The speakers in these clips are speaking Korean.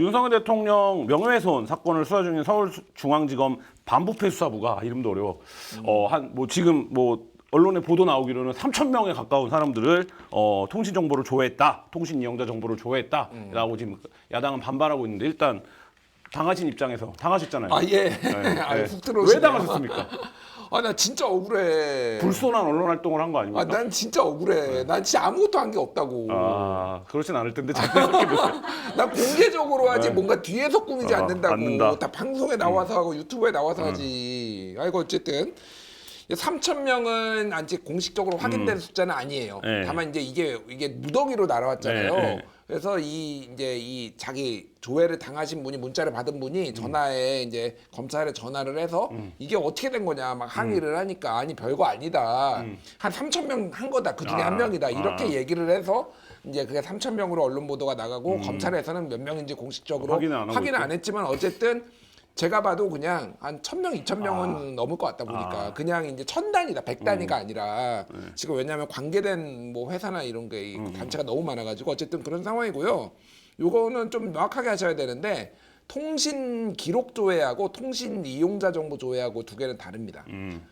윤석열 대통령 명예훼손 사건을 수사 중인 서울중앙지검 반부패 수사부가 이름도 어려워. 한 뭐 지금 뭐 언론에 보도 나오기로는 3,000명에 가까운 사람들을 통신 정보를 조회했다, 통신 이용자 정보를 조회했다라고 지금 야당은 반발하고 있는데 일단 당하신 입장에서 당하셨잖아요. 아 예. 네. 훅 들어오시네요. 왜 당하셨습니까? 아 나 진짜 억울해. 불손한 언론 활동을 한 거 아닙니까? 아 난 진짜 억울해. 난 진짜 아무것도 한 게 없다고. 아, 그렇진 않을 텐데 잘 생각해보세요. 난 공개적으로 하지 네. 뭔가 뒤에서 꾸미지 않는다고. 않는다. 다 방송에 나와서 하고 유튜브에 나와서 하지. 아이고 어쨌든 3,000명은 아직 공식적으로 확인된 숫자는 아니에요. 네. 다만 이제 이게 무더기로 날아왔잖아요. 네, 네. 그래서 이 자기 조회를 당하신 분이 문자를 받은 분이 전화에 이제 검찰에 전화를 해서 이게 어떻게 된 거냐 막 항의를 하니까 아니 별거 아니다. 한 3,000명 한 거다. 그 중에 한 명이다. 이렇게 얘기를 해서 이제 그게 3,000명으로 언론 보도가 나가고 검찰에서는 몇 명인지 공식적으로 확인을 안 했지만 어쨌든 제가 봐도 그냥 한 1,000명, 2,000명은 넘을 것 같다 보니까 그냥 이제 1,000단위다, 100단위가 아니라 지금 왜냐하면 관계된 뭐 회사나 이런 게 단체가 너무 많아가지고 어쨌든 그런 상황이고요. 요거는 좀 명확하게 하셔야 되는데 통신 기록 조회하고 통신 이용자 정보 조회하고 두 개는 다릅니다.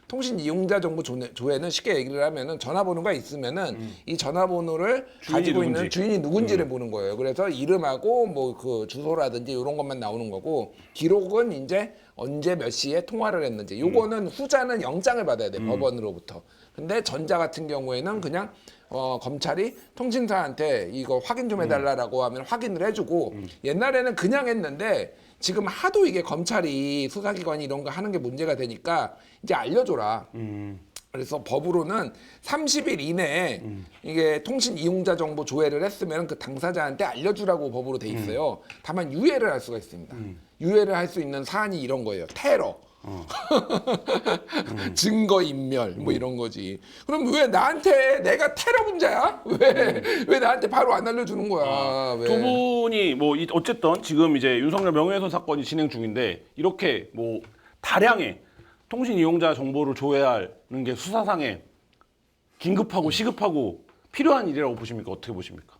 통신 이용자 정보 조회는 쉽게 얘기를 하면은 전화번호가 있으면은 이 전화번호를 가지고 있는 주인이 누군지를 보는 거예요. 그래서 이름하고 뭐 그 주소라든지 이런 것만 나오는 거고 기록은 이제 언제 몇 시에 통화를 했는지 요거는 후자는 영장을 받아야 돼 법원으로부터. 근데 전자 같은 경우에는 그냥 검찰이 통신사한테 이거 확인 좀 해달라고 하면 확인을 해주고 옛날에는 그냥 했는데 지금 하도 이게 검찰이 수사기관이 이런 거 하는 게 문제가 되니까 이제 알려줘라. 그래서 법으로는 30일 이내에 이게 통신 이용자 정보 조회를 했으면 그 당사자한테 알려주라고 법으로 돼 있어요. 다만 유예를 할 수가 있습니다. 유예를 할 수 있는 사안이 이런 거예요. 테러. 증거인멸 뭐 이런 거지. 그럼 왜 나한테 내가 테러 분자야? 왜 나한테 바로 안 알려주는 거야? 왜? 두 분이 뭐 어쨌든 지금 이제 윤석열 명예훼손 사건이 진행 중인데 이렇게 뭐 다량의 통신 이용자 정보를 조회하는 게 수사상에 긴급하고 시급하고 필요한 일이라고 보십니까? 어떻게 보십니까?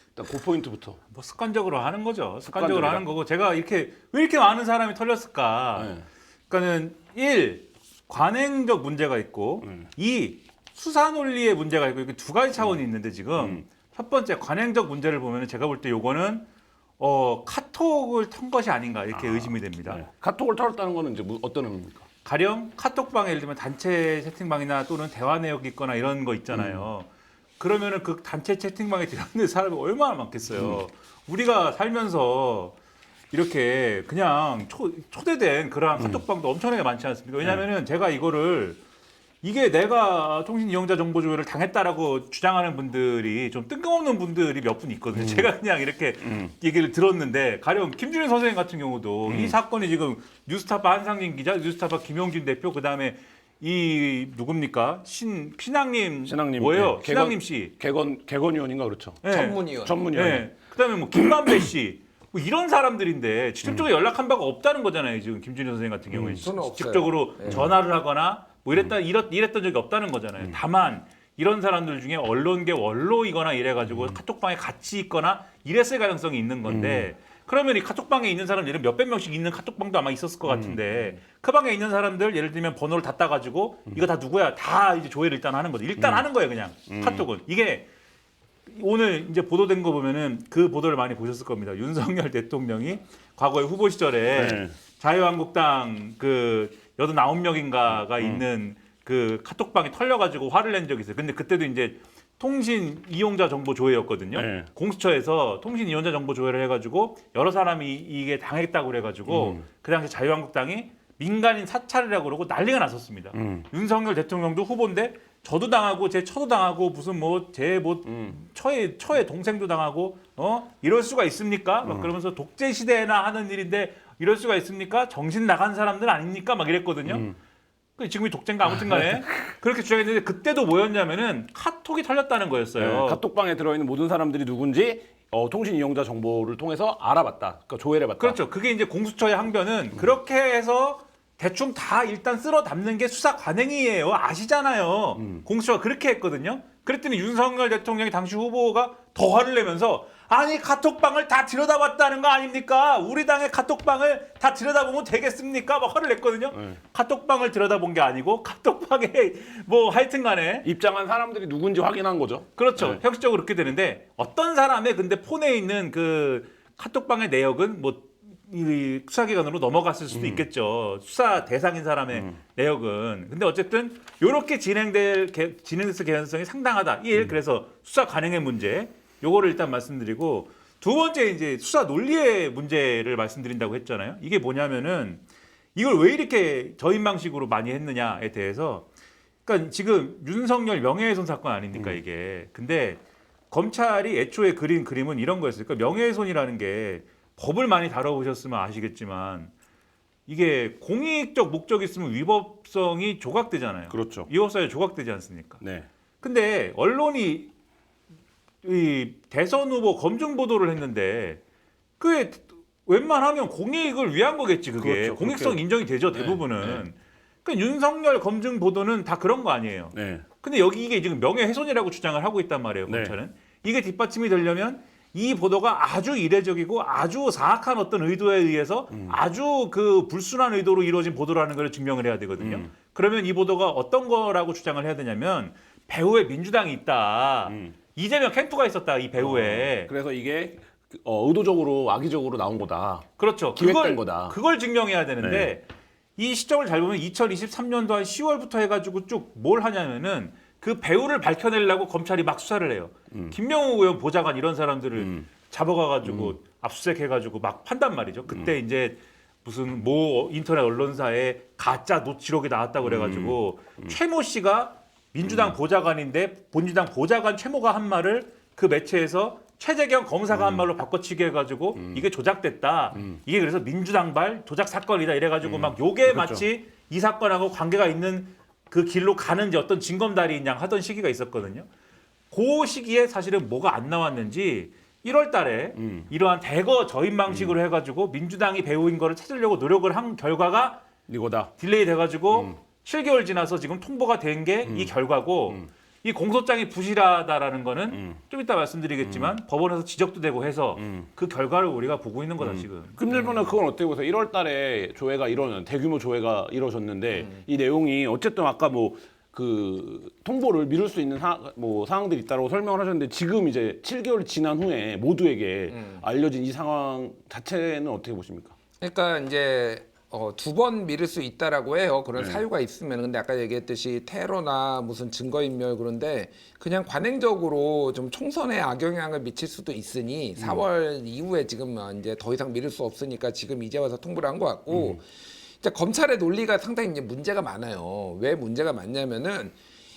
일단 그 포인트부터. 뭐 습관적으로 하는 거죠. 습관적으로 습관적이다. 하는 거고 제가 이렇게 왜 이렇게 많은 사람이 털렸을까? 네. 그러니까는 1. 관행적 문제가 있고 2. 수사 논리의 문제가 있고 이렇게 두 가지 차원이 있는데 지금 첫 번째 관행적 문제를 보면 제가 볼 때 요거는 카톡을 턴 것이 아닌가 이렇게 의심이 됩니다. 네. 카톡을 털었다는 거는 이제 어떤 의미입니까? 가령 카톡방에 예를 들면 단체 채팅방이나 또는 대화 내역이 있거나 이런 거 있잖아요. 그러면은 그 단체 채팅방에 들어있는 사람이 얼마나 많겠어요. 우리가 살면서 이렇게 그냥 초대된 그러한 카톡방도 엄청나게 많지 않습니까? 왜냐면은 제가 이거를 이게 내가 통신 이용자 정보 조회를 당했다라고 주장하는 분들이 좀 뜬금없는 분들이 몇 분 있거든요. 제가 그냥 이렇게 얘기를 들었는데 가령 김준일 선생님 같은 경우도 이 사건이 지금 뉴스타파 한상진 기자, 뉴스타파 김용진 대표 그다음에 이 누굽니까? 신앙님 뭐예요? 네. 신앙님 씨. 개건위원인가 그렇죠. 네. 전문위원. 네. 그다음에 뭐 김만배 씨. 뭐 이런 사람들인데 직접적으로 연락한 바가 없다는 거잖아요. 지금 김준일 선생님 같은 경우에 저는 없어요. 직접적으로 전화를 하거나 뭐 이랬던 적이 없다는 거잖아요. 다만 이런 사람들 중에 언론계 원로이거나 이래가지고 카톡방에 같이 있거나 이랬을 가능성이 있는 건데 그러면 이 카톡방에 있는 사람 예를 몇백 명씩 있는 카톡방도 아마 있었을 것 같은데 그 방에 있는 사람들 예를 들면 번호를 다 따가지고 이거 다 누구야? 다 이제 조회를 일단 하는 거죠. 일단 하는 거예요, 그냥 카톡은. 이게 오늘 이제 보도된 거 보면은 그 보도를 많이 보셨을 겁니다. 윤석열 대통령이 과거에 후보 시절에 네. 자유한국당 그 89명인가가 있는 그 카톡방에 털려가지고 화를 낸 적이 있어요. 근데 그때도 이제 통신 이용자 정보 조회였거든요. 네. 공수처에서 통신 이용자 정보 조회를 해가지고 여러 사람이 이게 당했다고 그래가지고 그 당시 자유한국당이 민간인 사찰이라고 그러고 난리가 났었습니다. 윤석열 대통령도 후보인데 저도 당하고 제 처도 당하고 무슨 처의 동생도 당하고 이럴 수가 있습니까? 막 그러면서 독재 시대나 하는 일인데 이럴 수가 있습니까? 정신 나간 사람들 아닙니까? 막 이랬거든요. 지금이 독재인가 아무튼간에 그렇게 주장했는데 그때도 뭐였냐면은 카톡이 털렸다는 거였어요. 네, 카톡방에 들어있는 모든 사람들이 누군지 통신 이용자 정보를 통해서 알아봤다. 그러니까 조회를 해봤다. 그렇죠. 그게 이제 공수처의 항변은 그렇게 해서 대충 다 일단 쓸어 담는 게 수사 관행이에요. 아시잖아요. 공수처가 그렇게 했거든요. 그랬더니 윤석열 대통령이 당시 후보가 더 화를 내면서 아니 카톡방을 다 들여다봤다는 거 아닙니까? 우리 당의 카톡방을 다 들여다보면 되겠습니까? 막 화를 냈거든요. 카톡방을 들여다본 게 아니고 카톡방에 뭐 하여튼간에 입장한 사람들이 누군지 확인한 거죠. 그렇죠. 네. 형식적으로 그렇게 되는데 어떤 사람의 근데 폰에 있는 그 카톡방의 내역은 뭐 이 수사기관으로 넘어갔을 수도 있겠죠. 수사 대상인 사람의 내역은. 근데 어쨌든 이렇게 진행됐을 개연성이 상당하다. 그래서 수사 관행의 문제. 요거를 일단 말씀드리고 두 번째 이제 수사 논리의 문제를 말씀드린다고 했잖아요. 이게 뭐냐면은 이걸 왜 이렇게 저인 방식으로 많이 했느냐에 대해서 그러니까 지금 윤석열 명예훼손 사건 아닙니까 이게. 근데 검찰이 애초에 그린 그림은 이런 거였어요. 그러니까 명예훼손이라는 게 법을 많이 다뤄보셨으면 아시겠지만 이게 공익적 목적이 있으면 위법성이 조각되잖아요. 그렇죠. 위법성이 조각되지 않습니까? 네. 근데 언론이 이 대선 후보 검증 보도를 했는데 그게 웬만하면 공익을 위한 거겠지 그게. 그렇죠. 공익성 그렇게. 인정이 되죠 네, 대부분은. 네. 그러니까 윤석열 검증 보도는 다 그런 거 아니에요. 네. 근데 여기 이게 지금 명예훼손이라고 주장을 하고 있단 말이에요 네. 검찰은. 이게 뒷받침이 되려면 이 보도가 아주 이례적이고 아주 사악한 어떤 의도에 의해서 아주 그 불순한 의도로 이루어진 보도라는 걸 증명을 해야 되거든요. 그러면 이 보도가 어떤 거라고 주장을 해야 되냐면 배우에 민주당이 있다. 이재명 캠프가 있었다 이 배우에. 그래서 이게 의도적으로 악의적으로 나온 거다. 그렇죠. 기획된 거다. 그걸 증명해야 되는데 이 시점을 잘 보면 2023년도 한 10월부터 해가지고 쭉 뭘 하냐면은 그 배우를 밝혀내려고 검찰이 막 수사를 해요. 김명우 의원 보좌관 이런 사람들을 잡아가가지고 압수수색해가지고 막 판단 말이죠. 그때 이제 무슨 모 인터넷 언론사에 가짜 노치록이 나왔다고 그래가지고 최모 씨가 민주당 보좌관인데 민주당 보좌관 최모가 한 말을 그 매체에서 최재경 검사가 한 말로 바꿔치기 해가지고 이게 조작됐다. 이게 그래서 민주당발 조작 사건이다 이래가지고 막 요게 그렇죠. 마치 이 사건하고 관계가 있는 그 길로 가는지 어떤 징검다리인 양 하던 시기가 있었거든요. 그 시기에 사실은 뭐가 안 나왔는지 1월 달에 이러한 대거 저인 방식으로 해가지고 민주당이 배우인 거를 찾으려고 노력을 한 결과가 이거다. 딜레이 돼가지고 7개월 지나서 지금 통보가 된 게 이 결과고 이 공소장이 부실하다라는 거는 좀 이따 말씀드리겠지만 법원에서 지적도 되고 해서 그 결과를 우리가 보고 있는 거다 지금. 금일보는 그건 어떻게 보세요? 1월 달에 조회가 대규모 조회가 이루어졌는데 이 내용이 어쨌든 아까 뭐 그 통보를 미룰 수 있는 사항들이 있다고 설명을 하셨는데 지금 이제 7개월이 지난 후에 모두에게 알려진 이 상황 자체는 어떻게 보십니까? 그러니까 이제 두 번 미룰 수 있다라고 해요. 그런 네. 사유가 있으면. 근데 아까 얘기했듯이 테러나 무슨 증거인멸 그런데 그냥 관행적으로 좀 총선에 악영향을 미칠 수도 있으니 4월 이후에 지금 이제 더 이상 미룰 수 없으니까 지금 이제 와서 통보를 한 것 같고 이제 검찰의 논리가 상당히 이제 문제가 많아요. 왜 문제가 많냐면은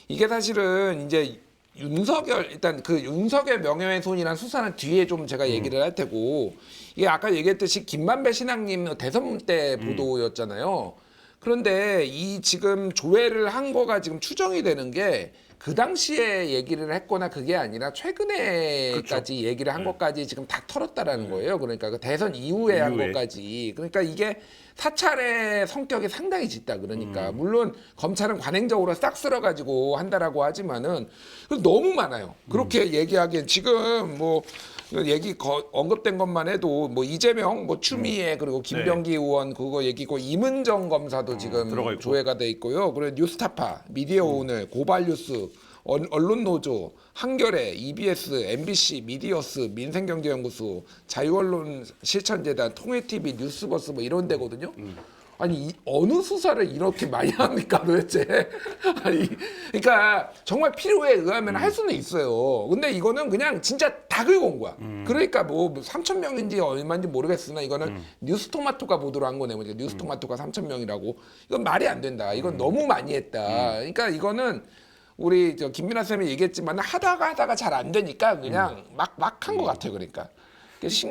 이게 사실은 이제 일단 그 윤석열 명예훼손이란 수사는 뒤에 좀 제가 얘기를 할 테고 이게 아까 얘기했듯이 김만배 신앙님 대선 때 보도였잖아요. 그런데 이 지금 조회를 한 거가 지금 추정이 되는 게 그 당시에 얘기를 했거나 그게 아니라 최근에까지 얘기를 한 것까지 지금 다 털었다라는 거예요. 그러니까 그 대선 이후에 한 것까지. 그러니까 이게 사찰의 성격이 상당히 짙다. 그러니까 물론 검찰은 관행적으로 싹 쓸어가지고 한다라고 하지만은 너무 많아요. 그렇게 얘기하기엔 지금 뭐 얘기 언급된 것만 해도 뭐 이재명, 뭐 추미애 그리고 김병기 의원 그거 얘기고 임은정 검사도 지금 들어가 있고. 조회가 돼 있고요. 그리고 뉴스타파, 미디어 오늘, 고발뉴스, 언론노조, 한겨레, EBS, MBC, 미디어스, 민생경제연구소, 자유언론 실천재단, 통일TV, 뉴스버스 뭐 이런 데거든요. 아니 어느 수사를 이렇게 많이 합니까 도대체? 아니 그러니까 정말 필요에 의하면 할 수는 있어요. 근데 이거는 그냥 진짜 다 긁어온 거야. 그러니까 뭐 3천 명인지 얼마인지 모르겠으나 이거는 뉴스토마토가 보도를 한 거네. 뉴스토마토가 3천 명이라고. 이건 말이 안 된다. 이건 너무 많이 했다. 그러니까 이거는 우리 김민아 쌤이 얘기했지만 하다가 잘 안 되니까 그냥 막 한 것 같아요. 그러니까.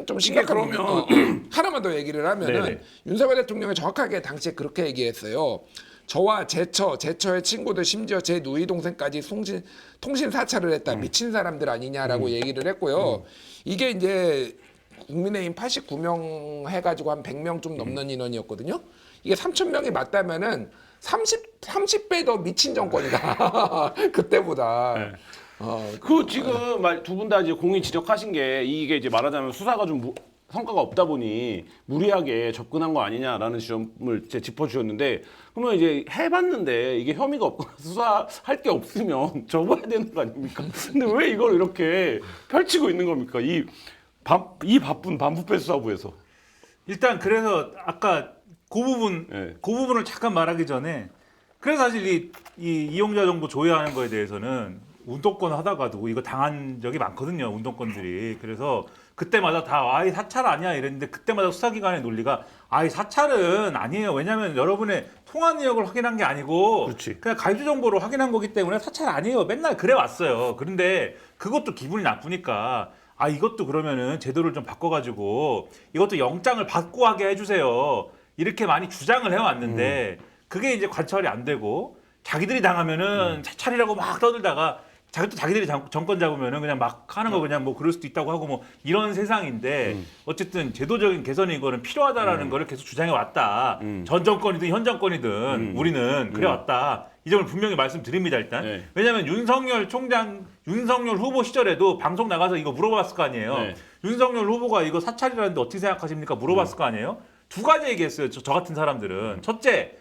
좀 심각한 그러면 하나만 더 얘기를 하면은 네네. 윤석열 대통령이 정확하게 당시에 그렇게 얘기했어요. 저와 제처의 친구들 심지어 제 누이 동생까지 통신 사찰을 했다. 미친 사람들 아니냐라고 얘기를 했고요. 이게 이제 국민의힘 89명 해가지고 한 100명 좀 넘는 인원이었거든요. 이게 3,000명이 맞다면은 30배 더 미친 정권이다. 그때보다. 네. 그 지금 두 분 다 이제 공이 지적하신 게 이게 이제 말하자면 수사가 좀 성과가 없다 보니 무리하게 접근한 거 아니냐라는 지점을 이제 짚어주셨는데 그러면 이제 해봤는데 이게 혐의가 없거나 수사할 게 없으면 접어야 되는 거 아닙니까? 근데 왜 이걸 이렇게 펼치고 있는 겁니까? 이 바쁜 반부패 수사부에서. 일단 그래서 아까 그 부분 네. 그 부분을 잠깐 말하기 전에 그래서 사실 이 이용자 정보 조회하는 거에 대해서는 운동권 하다가도 이거 당한 적이 많거든요. 운동권들이. 그래서 그때마다 다 아이 사찰 아니야 이랬는데 그때마다 수사기관의 논리가 아이 사찰은 아니에요. 왜냐하면 여러분의 통화 내역을 확인한 게 아니고 그렇지. 그냥 가입자 정보를 확인한 거기 때문에 사찰 아니에요. 맨날 그래 왔어요. 그런데 그것도 기분이 나쁘니까 아 이것도 그러면은 제도를 좀 바꿔가지고 이것도 영장을 받고 하게 해주세요. 이렇게 많이 주장을 해왔는데 그게 이제 관철이 안 되고 자기들이 당하면은 사찰이라고 막 떠들다가 자기들이 정권 잡으면은 그냥 막 하는 거 그냥 뭐 그럴 수도 있다고 하고 뭐 이런 세상인데 어쨌든 제도적인 개선이 이거는 필요하다라는 거를 계속 주장해 왔다. 전 정권이든 현 정권이든 우리는 그래 왔다. 이 점을 분명히 말씀드립니다 일단. 네. 왜냐하면 윤석열 후보 시절에도 방송 나가서 이거 물어봤을 거 아니에요. 네. 윤석열 후보가 이거 사찰이라는데 어떻게 생각하십니까? 물어봤을 거 아니에요. 두 가지 얘기했어요. 저 같은 사람들은. 첫째.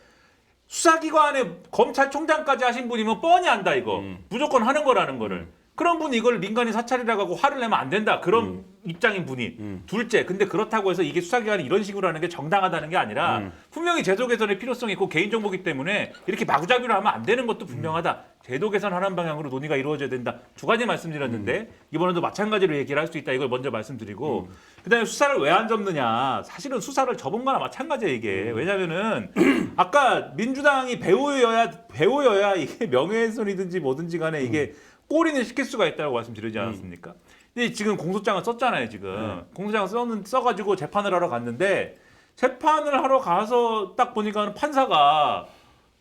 수사기관에 검찰총장까지 하신 분이면 뻔히 안다 이거. 무조건 하는 거라는 거를. 그런 분이 이걸 민간인 사찰이라고 하고 화를 내면 안 된다. 그런 입장인 분이. 둘째, 근데 그렇다고 해서 이게 수사기관이 이런 식으로 하는 게 정당하다는 게 아니라 분명히 제도 개선의 필요성이 있고 개인정보기 때문에 이렇게 마구잡이로 하면 안 되는 것도 분명하다. 제도 개선하는 방향으로 논의가 이루어져야 된다. 두 가지 말씀드렸는데 이번에도 마찬가지로 얘기를 할 수 있다. 이걸 먼저 말씀드리고 그다음에 수사를 왜 안 접느냐. 사실은 수사를 접은 거나 마찬가지예요 이게. 왜냐면은 아까 민주당이 배우여야 이게 명예훼손이든지 뭐든지 간에 이게 꼬리는 시킬 수가 있다고 말씀드리지 않았습니까? 근데 지금 공소장을 썼잖아요 지금. 공소장을 써가지고 재판을 하러 갔는데 재판을 하러 가서 딱 보니까 판사가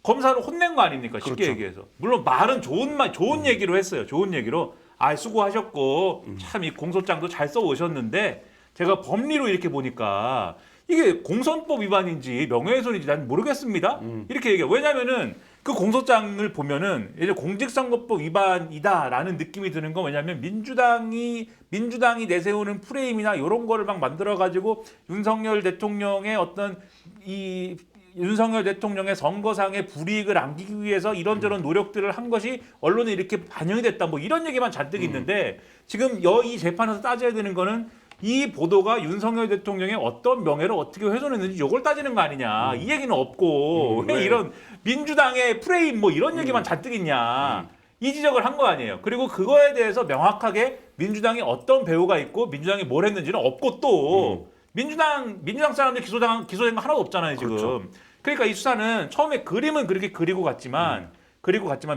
검사를 혼낸 거 아닙니까? 쉽게 그렇죠. 얘기해서. 물론 말은 좋은 얘기로 했어요. 좋은 얘기로. 아, 수고하셨고 참 이 공소장도 잘 써오셨는데 제가 법리로 이렇게 보니까 이게 공선법 위반인지 명예훼손인지 난 모르겠습니다. 이렇게 얘기해요. 왜냐면은 그 공소장을 보면은 이제 공직선거법 위반이다라는 느낌이 드는 건 왜냐하면 민주당이 내세우는 프레임이나 이런 거를 막 만들어 가지고 윤석열 대통령의 어떤 이 윤석열 대통령의 선거상의 불이익을 안기기 위해서 이런저런 노력들을 한 것이 언론에 이렇게 반영이 됐다. 뭐 이런 얘기만 잔뜩 있는데 지금 이 재판에서 따져야 되는 거는 이 보도가 윤석열 대통령의 어떤 명예를 어떻게 훼손했는지 이걸 따지는 거 아니냐. 이 얘기는 없고 왜 이런 민주당의 프레임 뭐 이런 얘기만 잔뜩 있냐. 이 지적을 한 거 아니에요. 그리고 그거에 대해서 명확하게 민주당이 어떤 배우가 있고 민주당이 뭘 했는지는 없고 또 민주당 사람들 기소된 거 하나도 없잖아요 지금. 그렇죠. 그러니까 이 수사는 처음에 그림은 그렇게 그리고 갔지만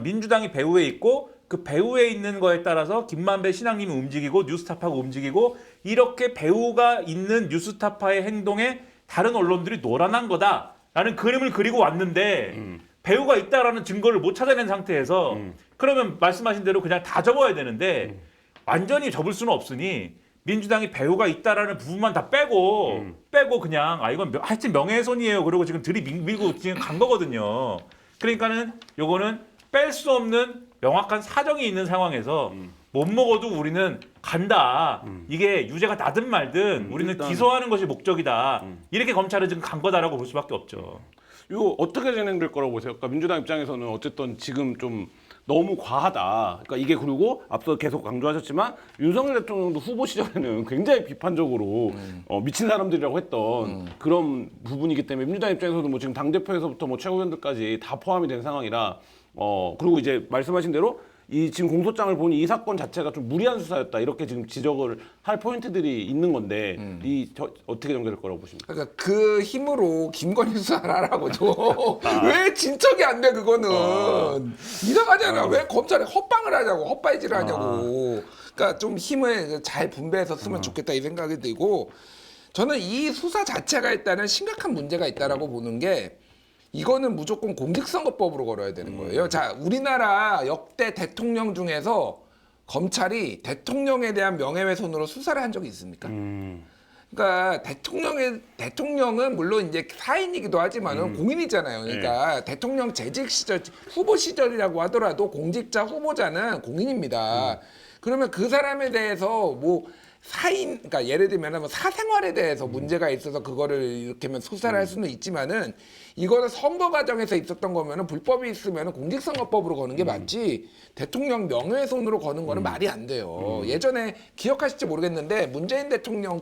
민주당이 배후에 있고 그 배후에 있는 거에 따라서 김만배 신앙님이 움직이고 뉴스타파가 움직이고 이렇게 배후가 있는 뉴스타파의 행동에 다른 언론들이 노란한 거다라는 그림을 그리고 왔는데 배후가 있다라는 증거를 못 찾아낸 상태에서 그러면 말씀하신 대로 그냥 다 접어야 되는데 완전히 접을 수는 없으니 민주당이 배후가 있다라는 부분만 다 빼고 그냥 이건 하여튼 명예훼손이에요. 그러고 지금 밀고 지금 간 거거든요. 그러니까는 요거는 뺄 수 없는 명확한 사정이 있는 상황에서 못 먹어도 우리는 간다. 이게 유죄가 나든 말든 우리는 일단 기소하는 것이 목적이다. 이렇게 검찰은 지금 간 거다라고 볼 수밖에 없죠. 이거 어떻게 진행될 거라고 보세요? 그러니까 민주당 입장에서는 어쨌든 지금 좀 너무 과하다. 그러니까 이게 그리고 앞서 계속 강조하셨지만 윤석열 대통령도 후보 시절에는 굉장히 비판적으로 미친 사람들이라고 했던 그런 부분이기 때문에 민주당 입장에서도 뭐 지금 당대표에서부터 뭐 최고위원들까지 다 포함이 된 상황이라 그리고 이제 말씀하신 대로 이 지금 공소장을 보니 이 사건 자체가 좀 무리한 수사였다 이렇게 지금 지적을 할 포인트들이 있는 건데 어떻게 전개될 거라고 보십니까? 그러니까 그 힘으로 김건희 수사를 하라고죠. 왜 진척이 안 돼 그거는. 이상하잖아. 왜 검찰에 헛방을 하냐고 헛바이질을 하냐고. 그러니까 좀 힘을 잘 분배해서 쓰면 좋겠다 이 생각이 들고 저는 이 수사 자체가 일단은 심각한 문제가 있다라고 보는 게 이거는 무조건 공직선거법으로 걸어야 되는 거예요. 자, 우리나라 역대 대통령 중에서 검찰이 대통령에 대한 명예훼손으로 수사를 한 적이 있습니까? 그러니까 대통령은 물론 이제 사인이기도 하지만은 공인이잖아요. 그러니까 대통령 재직 시절 후보 시절이라고 하더라도 공직자 후보자는 공인입니다. 그러면 그 사람에 대해서 뭐 사인, 그러니까 예를 들면 뭐 사생활에 대해서 문제가 있어서 그거를 이렇게 하면 수사를 할 수는 있지만은 이거는 선거 과정에서 있었던 거면은 불법이 있으면은 공직선거법으로 거는 게 맞지 대통령 명예훼손으로 거는 거는 말이 안 돼요. 예전에 기억하실지 모르겠는데 문재인 대통령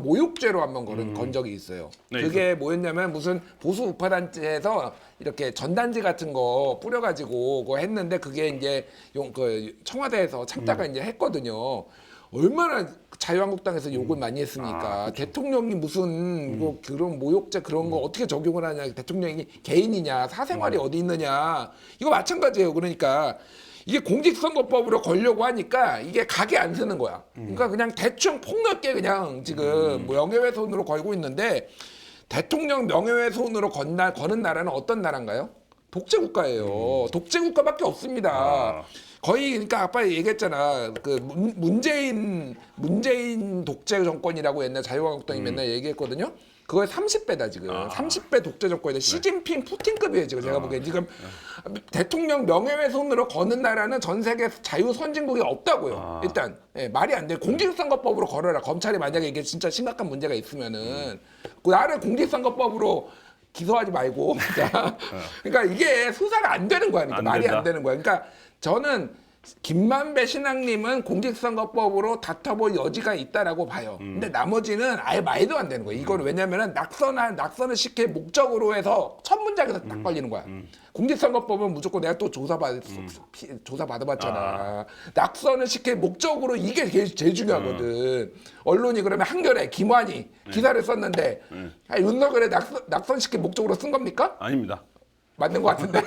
모욕죄로 한번 건 적이 있어요. 네, 그게 뭐였냐면 무슨 보수 우파 단체에서 이렇게 전단지 같은 거 뿌려가지고 그거 했는데 그게 이제 그 청와대에서 참다가 이제 했거든요. 얼마나 자유한국당에서 욕을 많이 했습니까? 대통령이 무슨 뭐 그런 모욕죄 그런 거 어떻게 적용을 하냐? 대통령이 개인이냐? 사생활이 어디 있느냐? 이거 마찬가지예요. 그러니까 이게 공직선거법으로 걸려고 하니까 이게 각이 안 서는 거야. 그러니까 그냥 대충 폭넓게 그냥 지금 명예훼손으로 걸고 있는데 대통령 명예훼손으로 거는 나라는 어떤 나라인가요? 독재국가예요. 독재국가밖에 없습니다. 거의 그러니까 아까 얘기했잖아. 그 문재인 독재 정권이라고 옛날 자유한국당이 맨날 얘기했거든요. 그거의 30배다 지금. 30배 독재 정권이다. 시진핑, 푸틴급이에요 지금 제가 보기엔. 지금 대통령 명예훼손으로 거는 나라는 전 세계 자유 선진국이 없다고요. 일단 말이 안 돼. 공직선거법으로 걸어라. 검찰이 만약에 이게 진짜 심각한 문제가 있으면은 그 나를 공직선거법으로 기소하지 말고. 그러니까 이게 수사가 안 되는 거야. 그러니까 말이 안 되는 거야. 그러니까 저는 김만배 신앙님은 공직선거법으로 다퉈볼 여지가 있다라고 봐요. 근데 나머지는 아예 말도 안 되는 거예요. 이거는 왜냐면은 낙선을 시킬 목적으로 해서 첫 문장에서 딱 걸리는 거야. 공직선거법은 무조건 내가 또 조사 받아봤잖아. 낙선을 시킬 목적으로 이게 제일 중요하거든. 언론이 그러면 한겨레, 김환이 기사를 썼는데 윤석열의 낙선 시킬 목적으로 쓴 겁니까? 아닙니다. 맞는 것 같은데.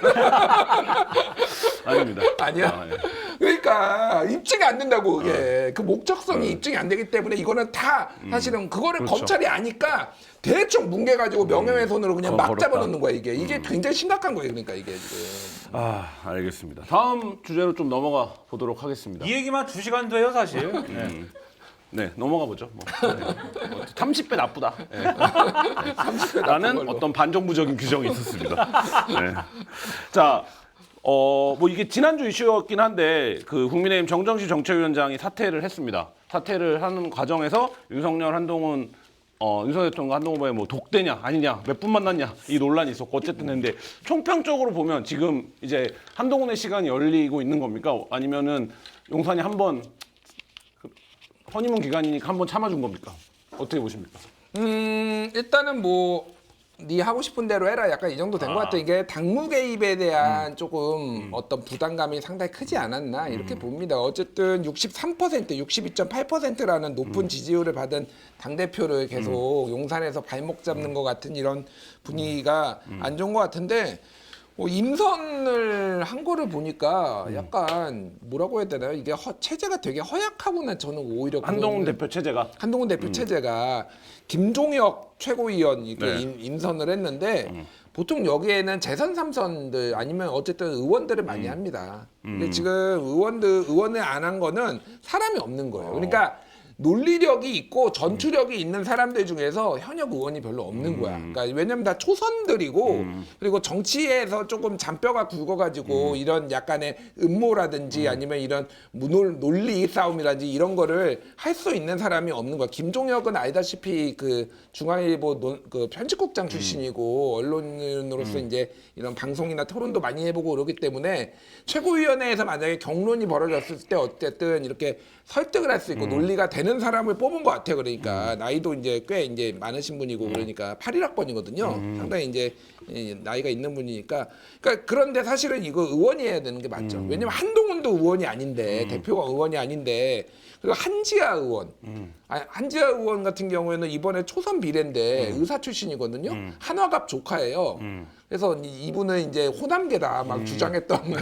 아닙니다. 아니야? 예. 그러니까 입증이 안 된다고 그게. 그 목적성이 입증이 안 되기 때문에 이거는 다 사실은 그거를 그렇죠. 검찰이 아니까 대충 뭉개가지고 명예훼손으로 그냥 막 걸었다. 잡아놓는 거야 이게. 이게 굉장히 심각한 거예요. 그러니까 이게 지금. 알겠습니다. 다음 주제로 좀 넘어가 보도록 하겠습니다. 이 얘기만 2시간 돼요 사실. 네, 넘어가 보죠. 30배 나쁘다. 네. 30배 라는 어떤 반정부적인 규정이 있었습니다. 네. 자, 뭐 이게 지난주 이슈였긴 한데 그 국민의힘 정정식 정책위원장이 사퇴를 했습니다. 사퇴를 하는 과정에서 윤석열 대통령과 한동훈 후보의 뭐 독대냐 아니냐 몇 분 만났냐 이 논란이 있었고 어쨌든 했는데 총평적으로 보면 지금 이제 한동훈의 시간이 열리고 있는 겁니까? 아니면은 용산이 한번 허니문 기간이니까 한번 참아준 겁니까? 어떻게 보십니까? 일단은 뭐 네 하고 싶은 대로 해라 약간 이 정도 된 것 같아. 이게 당무 개입에 대한 조금 어떤 부담감이 상당히 크지 않았나 이렇게 봅니다. 어쨌든 63%, 62.8%라는 높은 지지율을 받은 당대표를 계속 용산에서 발목 잡는 것 같은 이런 분위기가 안 좋은 것 같은데 인선을 한 거를 보니까 약간 뭐라고 해야 되나요? 이게 체제가 되게 허약하구나 저는 오히려 한동훈 대표 체제가 한동훈 대표 체제가 김종혁 최고위원 이렇게 네. 인선을 했는데 보통 여기에는 재선 3선들 아니면 어쨌든 의원들을 많이 합니다. 근데 지금 의원을 안 한 거는 사람이 없는 거예요. 그러니까 논리력이 있고 전투력이 있는 사람들 중에서 현역 의원이 별로 없는 거야. 그러니까 왜냐면 다 초선들이고 그리고 정치에서 조금 잔뼈가 굵어가지고 이런 약간의 음모라든지 아니면 이런 논리 싸움이라든지 이런 거를 할 수 있는 사람이 없는 거야. 김종혁은 알다시피 그 중앙일보 그 편집국장 출신이고 언론인으로서 이제 이런 방송이나 토론도 많이 해보고 그러기 때문에 최고위원회에서 만약에 경론이 벌어졌을 때 어쨌든 이렇게 설득을 할 수 있고 논리가 되는 사람을 뽑은 것 같아요. 그러니까 나이도 이제 꽤 이제 많으신 분이고 그러니까 81학번이거든요. 상당히 이제 나이가 있는 분이니까. 그러니까 그런데 사실은 이거 의원이 해야 되는 게 맞죠. 왜냐면 한동훈도 의원이 아닌데 대표가 의원이 아닌데 그리고 한지아 의원. 한지아 의원 같은 경우에는 이번에 초선 비례인데 의사 출신이거든요. 한화갑 조카예요. 그래서 이분은 이제 호남계다 막 주장했던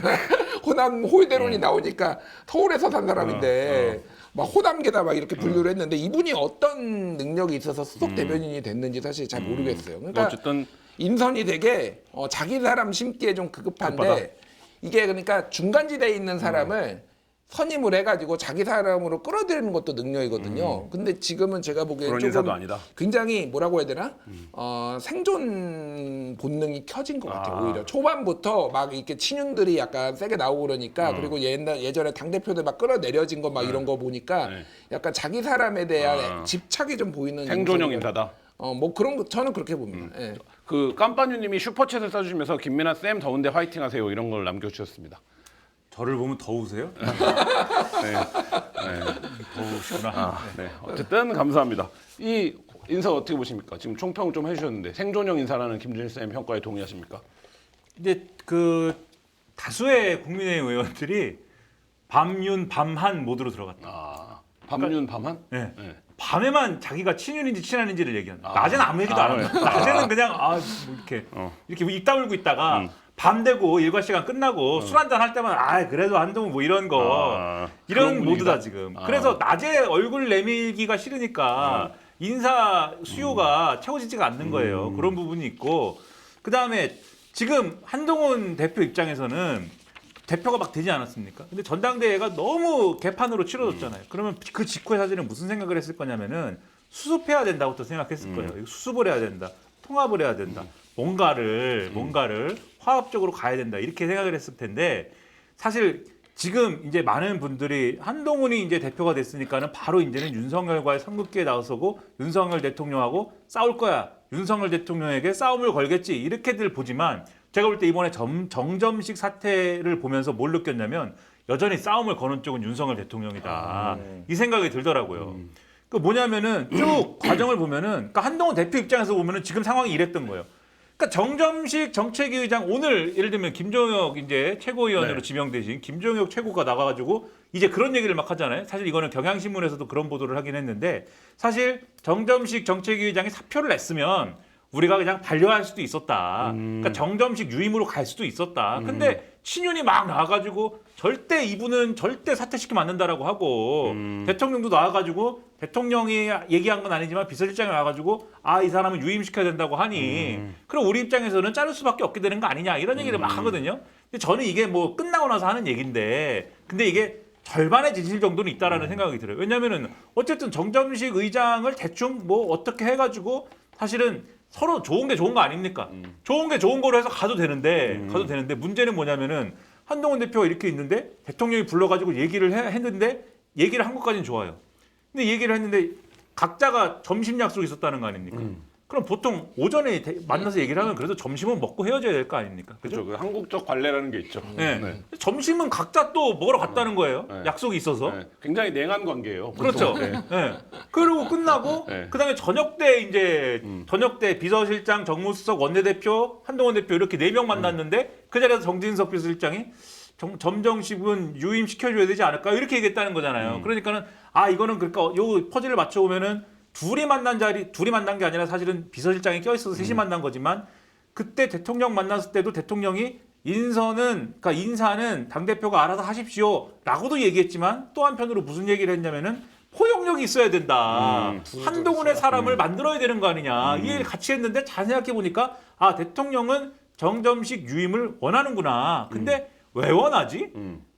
호남 홀대론이 나오니까 서울에서 산 사람인데 막 호남계다 막 이렇게 분류를 했는데 이분이 어떤 능력이 있어서 수석 대변인이 됐는지 사실 잘 모르겠어요. 그러니까 어쨌든 인선이 되게 자기 사람 심기에 좀 급급한데 급하다. 이게 그러니까 중간지대에 있는 사람을 선임을 해가지고 자기 사람으로 끌어들이는 것도 능력이거든요. 근데 지금은 제가 보기엔 그런 조금 인사도 아니다. 굉장히 뭐라고 해야 되나? 생존 본능이 켜진 것 같아요. 오히려 초반부터 막 이렇게 친윤들이 약간 세게 나오고 그러니까 그리고 예전에 당 대표들 막 끌어내려진 거 막 이런 거 보니까 네. 약간 자기 사람에 대한 집착이 좀 보이는 생존형 인물이거든요. 인사다. 뭐 그런 거 저는 그렇게 봅니다. 예. 그 깜빠뉴님이 슈퍼챗을 써주시면서 김민아 쌤 더운데 화이팅하세요 이런 걸 남겨주셨습니다. 저를 보면 더우세요? 네. 더우시구나. 네. 어쨌든 감사합니다. 이 인사 어떻게 보십니까? 지금 총평 좀 해주셨는데 생존형 인사라는 김준일 쌤 평가에 동의하십니까? 이제 그 다수의 국민의힘 의원들이 밤윤 밤한 모드로 들어갔다. 밤윤 밤한? 네. 네. 밤에만 자기가 친윤인지 친한인지를 얘기한다. 아. 낮에는 아무 얘기도 안 합니다. 네. 낮에는 그냥 뭐 이렇게 입 다물고 있다가 밤 되고 일과 시간 끝나고 술 한잔 할 때만 그래도 한동훈 뭐 이런 거 그런 이런 모드다 분위기다. 지금. 그래서 낮에 얼굴 내밀기가 싫으니까 인사 수요가 채워지지가 않는 거예요. 그런 부분이 있고 그 다음에 지금 한동훈 대표 입장에서는 대표가 막 되지 않았습니까? 근데 전당대회가 너무 개판으로 치러졌잖아요. 그러면 그 직후에 사실은 무슨 생각을 했을 거냐면은 수습해야 된다고 또 생각했을 거예요. 이거 수습을 해야 된다. 통합을 해야 된다. 뭔가를 화합적으로 가야 된다. 이렇게 생각을 했을 텐데 사실 지금 이제 많은 분들이 한동훈이 이제 대표가 됐으니까는 바로 이제는 윤석열과의 삼국기에 나서고 윤석열 대통령하고 싸울 거야. 윤석열 대통령에게 싸움을 걸겠지. 이렇게들 보지만 제가 볼 때 이번에 정점식 사태를 보면서 뭘 느꼈냐면 여전히 싸움을 거는 쪽은 윤석열 대통령이다. 이 생각이 들더라고요. 그 뭐냐면은 쭉 과정을 보면은 그러니까 한동훈 대표 입장에서 보면은 지금 상황이 이랬던 거예요. 그러니까 정점식 정책위 의장 오늘 예를 들면 김종혁 이제 최고위원으로 네. 지명되신 김종혁 최고가 나가가지고 이제 그런 얘기를 막 하잖아요. 사실 이거는 경향신문에서도 그런 보도를 하긴 했는데 사실 정점식 정책위 의장이 사표를 냈으면 우리가 그냥 반려할 수도 있었다. 그러니까 정점식 유임으로 갈 수도 있었다. 근데 친윤이 막 나와가지고 절대 이분은 절대 사퇴시키면 안 된다라고 하고 대통령도 나와가지고 대통령이 얘기한 건 아니지만 비서실장이 나와가지고 이 사람은 유임시켜야 된다고 하니 그럼 우리 입장에서는 자를 수밖에 없게 되는 거 아니냐 이런 얘기를 막 하거든요. 근데 저는 이게 뭐 끝나고 나서 하는 얘기인데 근데 이게 절반의 진실 정도는 있다라는 생각이 들어요. 왜냐면은 어쨌든 정점식 의장을 대충 뭐 어떻게 해가지고 사실은 서로 좋은 게 좋은 거 아닙니까? 좋은 게 좋은 거로 해서 가도 되는데 문제는 뭐냐면은 한동훈 대표가 이렇게 있는데 대통령이 불러가지고 얘기를 했는데 얘기를 한 것까지는 좋아요. 근데 얘기를 했는데 각자가 점심 약속이 있었다는 거 아닙니까? 그럼 보통 오전에 만나서 얘기를 하면 그래도 점심은 먹고 헤어져야 될 거 아닙니까? 그렇죠. 그 한국적 관례라는 게 있죠. 네. 점심은 각자 또 먹으러 갔다는 거예요. 네. 약속이 있어서. 네. 굉장히 냉한 관계예요. 그렇죠. 보통. 네. 네. 그리고 끝나고 네. 그다음에 저녁 때 이제 저녁 때 비서실장, 정무수석, 원내대표, 한동훈 대표 이렇게 4명 만났는데 그 자리에서 정진석 비서실장이 점정식은 유임시켜줘야 되지 않을까 이렇게 얘기했다는 거잖아요. 그러니까는 이거는 그러니까 요 퍼즐을 맞춰보면은 둘이 만난 게 아니라 사실은 비서실장이 껴있어서 셋이 만난 거지만 그때 대통령 만났을 때도 대통령이 인사는 당대표가 알아서 하십시오라고도 얘기했지만 또 한편으로 무슨 얘기를 했냐면은 포용력이 있어야 된다. 한동훈의 사람을 만들어야 되는 거 아니냐. 이 얘기를 같이 했는데 잘 생각해 보니까 대통령은 정점식 유임을 원하는구나. 근데 왜 원하지?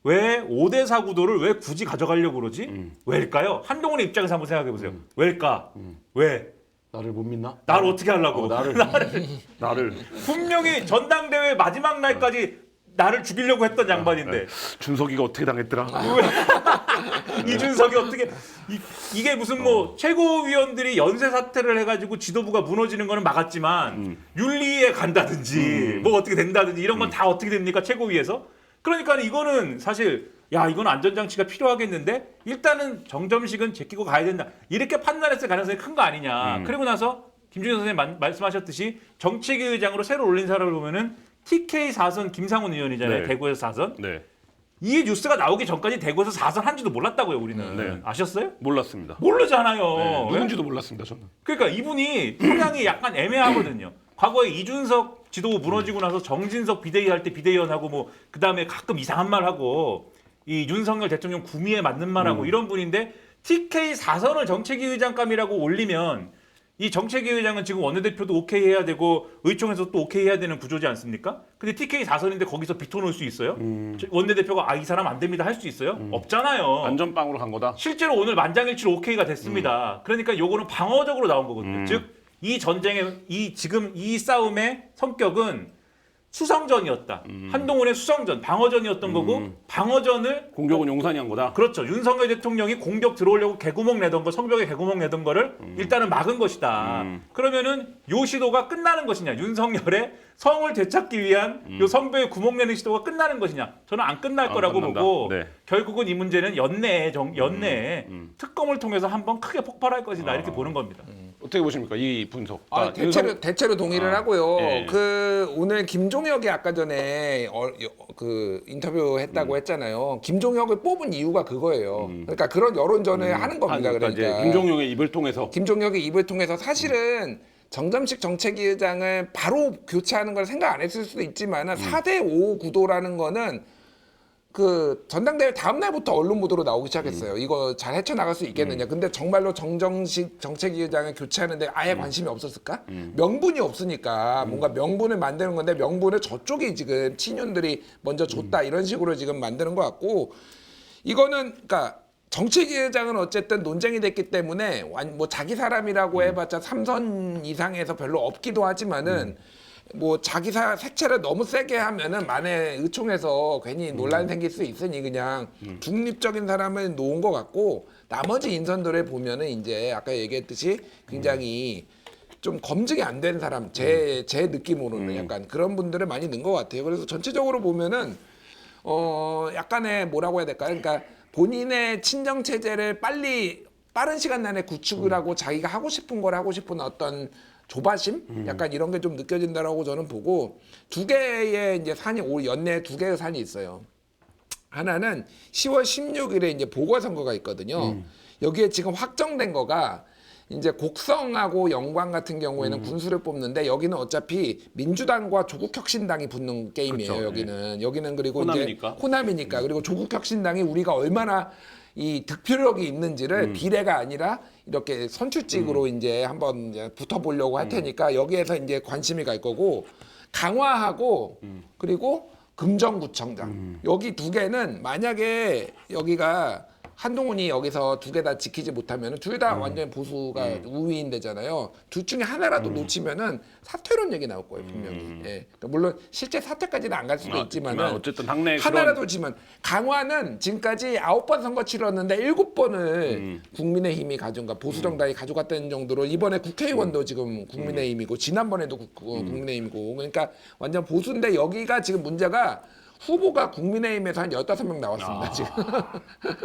왜 5대4 구도를 왜 굳이 가져가려고 그러지? 왜일까요? 한동훈의 입장에서 한번 생각해 보세요. 왜일까? 왜? 나를 못 믿나? 나를 어떻게 하려고? 나를 분명히 전당대회 마지막 날까지 나를 죽이려고 했던 양반인데 준석이가 어떻게 당했더라? 이준석이 어떻게 이게 무슨 뭐 최고위원들이 연쇄 사퇴를 해가지고 지도부가 무너지는 거는 막았지만 윤리에 간다든지 뭐 어떻게 된다든지 이런 건 다 어떻게 됩니까 최고위에서? 그러니까 이거는 사실 이건 안전장치가 필요하겠는데 일단은 정점식은 제끼고 가야 된다 이렇게 판단했을 가능성이 큰 거 아니냐. 그리고 나서 김준일 선생님 말씀하셨듯이 정책위 의장으로 새로 올린 사람을 보면은 TK 4선 김상훈 의원이잖아요. 네. 대구에서 4선. 네. 이 뉴스가 나오기 전까지 대구에서 4선 한지도 몰랐다고요, 우리는. 네. 아셨어요? 몰랐습니다. 모르잖아요. 네. 왜? 누군지도 몰랐습니다. 저는. 그러니까 이분이 성향이 약간 애매하거든요. 과거에 이준석 지도부 무너지고 나서 정진석 비대위 할 때 비대위원하고 뭐 그다음에 가끔 이상한 말 하고 이 윤석열 대통령 구미에 맞는 말 하고 이런 분인데 TK 4선을 정책위 의장감이라고 올리면 이 정책위 의장은 지금 원내대표도 오케이 해야 되고 의총에서 또 오케이 해야 되는 구조지 않습니까? 근데 TK 4선인데 거기서 비토놓을 수 있어요? 원내대표가 이 사람 안 됩니다 할 수 있어요? 없잖아요. 안전빵으로 간 거다. 실제로 오늘 만장일치로 오케이가 됐습니다. 그러니까 요거는 방어적으로 나온 거거든요. 즉 이 전쟁의 지금 이 싸움의 성격은 수성전이었다. 한동훈의 수성전, 방어전이었던 거고 방어전을 공격은 용산이 한 거다. 그렇죠. 윤석열 대통령이 공격 들어오려고 개구멍 내던 거, 성벽에 개구멍 내던 거를 일단은 막은 것이다. 그러면은 요 시도가 끝나는 것이냐? 윤석열의 성을 되찾기 위한 요 성벽에 구멍 내는 시도가 끝나는 것이냐? 저는 안 끝날 안 거라고 끝난다. 보고 네. 결국은 이 문제는 연내에 특검을 통해서 한번 크게 폭발할 것이다 이렇게 보는 겁니다. 어떻게 보십니까 이 분석? 아, 윤석- 대체로 동의를 하고요. 예. 그 오늘 김종혁이 아까 전에 그 인터뷰 했다고 했잖아요. 김종혁을 뽑은 이유가 그거예요. 그러니까 그런 여론전을 하는 겁니다. 그러니까 그러니까 이제 김종용의 입을 통해서 김종혁의 입을 통해서 사실은 정점식 정책위 의장을 바로 교체하는 걸 생각 안 했을 수도 있지만 4대5 구도라는 거는 그 전당대회 다음 날부터 언론 보도로 나오기 시작했어요. 이거 잘 헤쳐나갈 수 있겠느냐. 근데 정말로 정정식 정책위 의장을 교체하는데 아예 관심이 없었을까? 명분이 없으니까 뭔가 명분을 만드는 건데 명분을 저쪽이 지금 친윤들이 먼저 줬다 이런 식으로 지금 만드는 것 같고 이거는 그러니까 정책위 의장은 어쨌든 논쟁이 됐기 때문에 뭐 자기 사람이라고 해봤자 3선 이상에서 별로 없기도 하지만은 뭐 자기 색채를 너무 세게 하면은 만에 의총에서 괜히 논란 생길 수 있으니 그냥 중립적인 사람을 놓은 것 같고 나머지 인선들을 보면은 이제 아까 얘기했듯이 굉장히 좀 검증이 안 된 사람 제 느낌으로는 약간 그런 분들을 많이 넣은 것 같아요. 그래서 전체적으로 보면은 약간의 뭐라고 해야 될까요? 그러니까 본인의 친정 체제를 빠른 시간 내에 구축을 하고 자기가 하고 싶은 걸 하고 싶은 어떤 조바심? 약간 이런 게 좀 느껴진다라고 저는 보고 두 개의 이제 연내에 두 개의 산이 있어요. 하나는 10월 16일에 이제 보궐선거가 있거든요. 여기에 지금 확정된 거가 이제 곡성하고 영광 같은 경우에는 군수를 뽑는데 여기는 어차피 민주당과 조국혁신당이 붙는 게임이에요. 그렇죠. 여기는 그리고 호남이니까. 이제 호남이니까 그리고 조국혁신당이 우리가 얼마나 이 득표력이 있는지를 비례가 아니라 이렇게 선출직으로 이제 한번 이제 붙어보려고 할 테니까 여기에서 이제 관심이 갈 거고 강화하고 그리고 금정구청장 여기 두 개는 만약에 여기가 한동훈이 여기서 두 개 다 지키지 못하면 둘 다 완전 보수가 우위인 데잖아요. 둘 중에 하나라도 놓치면은 사퇴론 얘기 나올 거예요 분명히. 예. 그러니까 물론 실제 사퇴까지는 안 갈 수도 있지만은 어쨌든 당내 하나라도 지면 강화는 지금까지 9번 선거 치렀는데 7번을 국민의힘이 가져가 보수 정당이 가져갔다는 정도로 이번에 국회의원도 지금 국민의힘이고 지난번에도 국민의힘이고 그러니까 완전 보수인데 여기가 지금 문제가 후보가 국민의힘에서 한 15명 나왔습니다, 지금.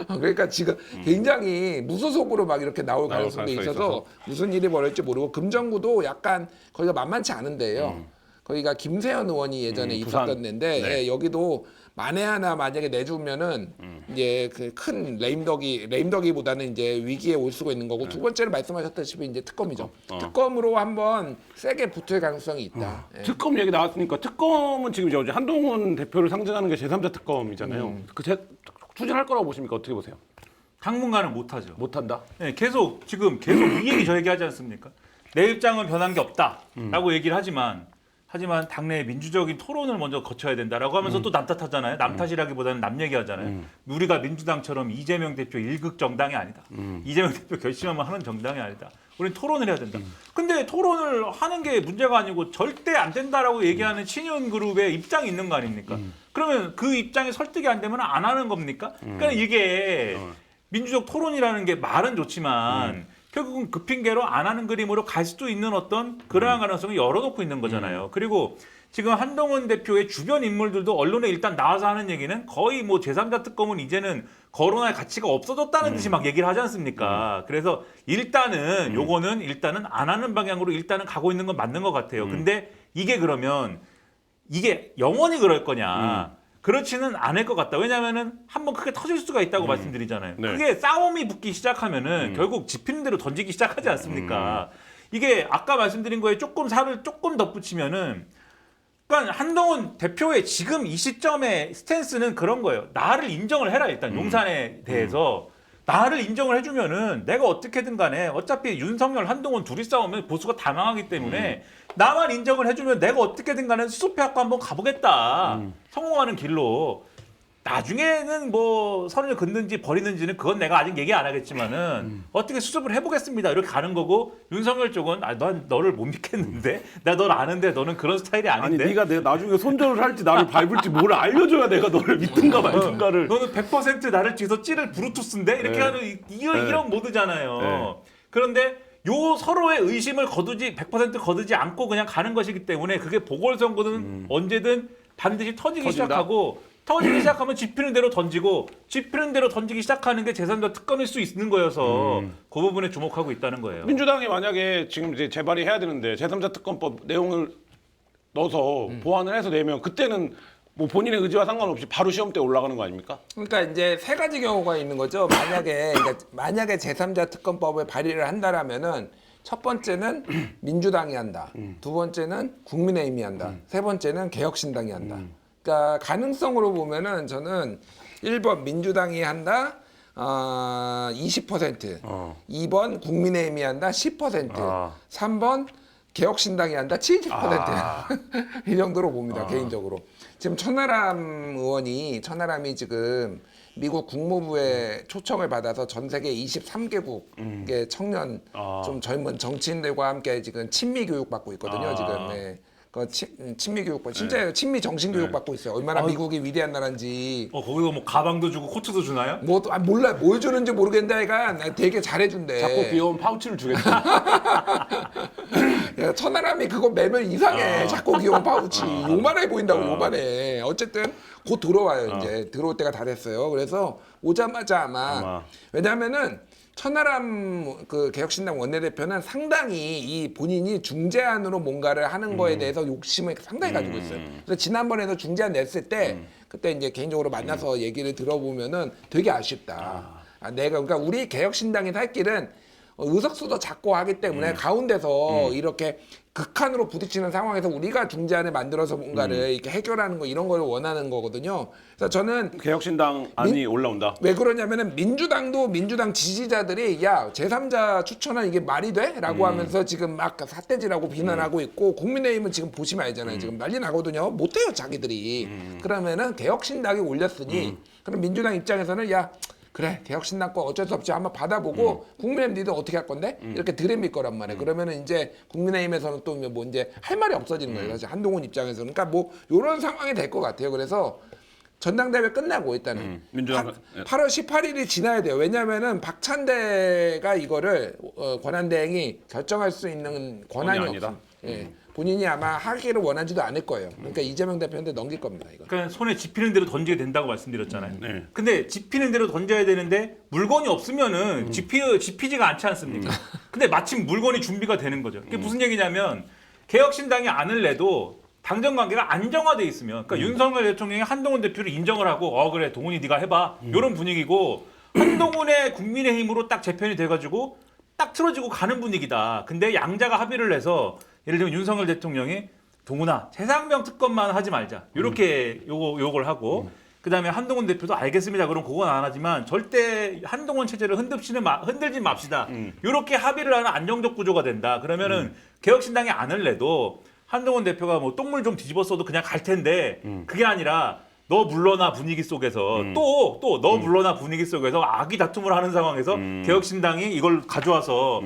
그러니까 지금 굉장히 무소속으로 막 이렇게 나올 가능성도 있어서 무슨 일이 벌어질지 모르고 금정구도 약간 거기가 만만치 않은데요. 거기가 김세현 의원이 예전에 부산. 있었던 데인데 네. 예, 여기도 만에 하나 만약에 내주면은 이제 그 큰 레임덕이보다는 이제 위기에 올 수가 있는 거고 두 번째로 말씀하셨다시피 이제 특검이죠. 특검으로 한번 세게 붙을 가능성이 있다. 예. 특검 얘기 나왔으니까 특검은 지금 이제 한동훈 대표를 상징하는 게 제3자 특검이잖아요. 추진할 거라고 보십니까? 어떻게 보세요? 당분간은 못하죠. 못한다. 네, 계속 이 얘기 저 얘기 하지 않습니까? 내 입장은 변한 게 없다라고 얘기를 하지만 당내에 민주적인 토론을 먼저 거쳐야 된다라고 하면서 또 남 탓하잖아요. 남 탓이라기보다는 남 얘기하잖아요. 우리가 민주당처럼 이재명 대표 일극 정당이 아니다. 이재명 대표 결심하면 하는 정당이 아니다. 우리는 토론을 해야 된다. 근데 토론을 하는 게 문제가 아니고 절대 안 된다라고 얘기하는 친윤 그룹의 입장이 있는 거 아닙니까? 그러면 그 입장에 설득이 안 되면 안 하는 겁니까? 그러니까 이게 민주적 토론이라는 게 말은 좋지만 결국은 그 핑계로 안 하는 그림으로 갈 수도 있는 어떤 그러한 가능성을 열어놓고 있는 거잖아요. 그리고 지금 한동훈 대표의 주변 인물들도 언론에 일단 나와서 하는 얘기는 거의 뭐 제3자 특검은 이제는 거론할 가치가 없어졌다는 듯이 막 얘기를 하지 않습니까? 그래서 요거는 일단은 안 하는 방향으로 일단은 가고 있는 건 맞는 것 같아요. 근데 이게 그러면 이게 영원히 그럴 거냐? 그렇지는 않을 것 같다. 왜냐하면은 한번 크게 터질 수가 있다고 말씀드리잖아요. 네. 그게 싸움이 붙기 시작하면은 결국 집히는 대로 던지기 시작하지 않습니까? 이게 아까 말씀드린 거에 살을 조금 덧붙이면은 그러니까 한동훈 대표의 지금 이 시점의 스탠스는 그런 거예요. 나를 인정을 해라 일단 용산에 대해서 나를 인정을 해주면은 내가 어떻게든 간에 어차피 윤석열, 한동훈 둘이 싸우면 보수가 다 망하기 때문에 나만 인정을 해주면 내가 어떻게든 간에 수습해갖고 한번 가보겠다. 성공하는 길로. 나중에는 뭐 선을 긋는지 버리는지는 그건 내가 아직 얘기 안 하겠지만은 어떻게 수습을 해보겠습니다. 이렇게 가는 거고 윤석열 쪽은 난 너를 못 믿겠는데 나 널 아는데 너는 그런 스타일이 아니 아닌데 네가 내가 나중에 손절을 할지 나를 밟을지 뭘 알려줘야 내가 너를 믿든가 말든가를. 너는 100% 나를 뒤에서 찌를 브루투스인데 이렇게 네. 하는 이런 모드잖아요. 네. 그런데 요 서로의 의심을 100% 거두지 않고 그냥 가는 것이기 때문에 그게 보궐선거는 언제든 반드시 터지기 터진다? 시작하고 터지기 시작하면 짚히는 대로 던지고 짚히는 대로 던지기 시작하는 게 제3자 특검일 수 있는 거여서 그 부분에 주목하고 있다는 거예요. 민주당이 만약에 지금 이제 재발이 해야 되는데 제3자 특검법 내용을 넣어서 보완을 해서 내면 그때는 뭐 본인의 의지와 상관없이 바로 시험 때 올라가는 거 아닙니까? 그러니까 이제 세 가지 경우가 있는 거죠. 만약에 제3자 특검법을 발의를 한다라면은 첫 번째는 민주당이 한다. 두 번째는 국민의힘이 한다. 세 번째는 개혁신당이 한다. 그러니까 가능성으로 보면은 저는 1번 민주당이 한다. 20%. 2번 국민의힘이 한다. 10%. 3번 개혁신당이 한다. 70%. 이 정도로 봅니다. 개인적으로. 지금 천하람이 지금 미국 국무부의 초청을 받아서 전 세계 23개국의 청년 좀 젊은 정치인들과 함께 지금 친미 교육 받고 있거든요. 지금 네. 그 친미 교육 진짜 친미 정신 교육 받고 있어요. 얼마나 미국이 위대한 나라인지. 거기서 뭐 가방도 주고 코트도 주나요? 뭐 몰라 뭘 주는지 모르겠는데 애가 되게 잘해준대. 자꾸 귀여운 파우치를 주겠다. 야, 천하람이 그거 매면 이상해. 자꾸 귀여운 파우치. 요만해 보인다고 요만해. 어쨌든 곧 들어와요. 이제 들어올 때가 다 됐어요. 그래서 오자마자 아마. 왜냐하면은 천하람 그 개혁신당 원내대표는 상당히 이 본인이 중재안으로 뭔가를 하는 거에 대해서 욕심을 상당히 가지고 있어요. 그래서 지난번에도 중재안 냈을 때 그때 이제 개인적으로 만나서 얘기를 들어보면은 되게 아쉽다. 내가 그러니까 우리 개혁신당이 살 길은 의석수도 작고 하기 때문에 가운데서 이렇게 극한으로 부딪히는 상황에서 우리가 중재안을 만들어서 뭔가를 이렇게 해결하는 거 이런 걸 원하는 거거든요. 그래서 저는 개혁신당 안이 올라온다. 왜 그러냐면은 민주당 지지자들이 야 제3자 추천은 이게 말이 돼? 라고 하면서 지금 막 삿대질하고 비난하고 있고 국민의힘은 지금 보시면 알잖아요. 지금 난리 나거든요. 못해요 자기들이. 그러면은 개혁신당이 올렸으니 그럼 민주당 입장에서는 야 그래 개혁신당 거 어쩔 수 없이 한번 받아보고 국민의힘 니들 어떻게 할 건데? 이렇게 들이밀 거란 말이에요. 그러면은 이제 국민의힘에서는 또 뭐 이제 할 말이 없어지는 거예요. 사실 한동훈 입장에서는. 그러니까 뭐 이런 상황이 될 것 같아요. 그래서 전당대회 끝나고 일단은 민주당 8월 18일이 지나야 돼요. 왜냐하면은 박찬대가 이거를 권한대행이 결정할 수 있는 권한이 아니다. 없어요. 예. 본인이 아마 하기를 원하지도 않을 거예요. 그러니까 이재명 대표한테 넘길 겁니다. 이거. 그러니까 손에 집히는 대로 던지게 된다고 말씀드렸잖아요. 네. 근데 집히는 대로 던져야 되는데 물건이 없으면은 집히지가 않지 않습니까? 근데 마침 물건이 준비가 되는 거죠. 그게 무슨 얘기냐면 개혁신당이 안을 내도 당정 관계가 안정화돼 있으면 그러니까 윤석열 대통령이 한동훈 대표를 인정을 하고 그래 동훈이 네가 해봐 이런 분위기고 한동훈의 국민의힘으로 딱 재편이 돼가지고 딱 틀어지고 가는 분위기다. 근데 양자가 합의를 해서 예를 들면 윤석열 대통령이 동훈아 최상병 특검만 하지 말자 이렇게 요걸 하고 그다음에 한동훈 대표도 알겠습니다. 그럼 그건 안 하지만 절대 한동훈 체제를 흔들지 맙시다. 이렇게 합의를 하는 안정적 구조가 된다. 그러면은 개혁신당이 안을 내도 한동훈 대표가 뭐 똥물 좀 뒤집었어도 그냥 갈 텐데 그게 아니라 너 물러나 분위기 속에서 또 너 물러나 분위기 속에서 악의 다툼을 하는 상황에서 개혁신당이 이걸 가져와서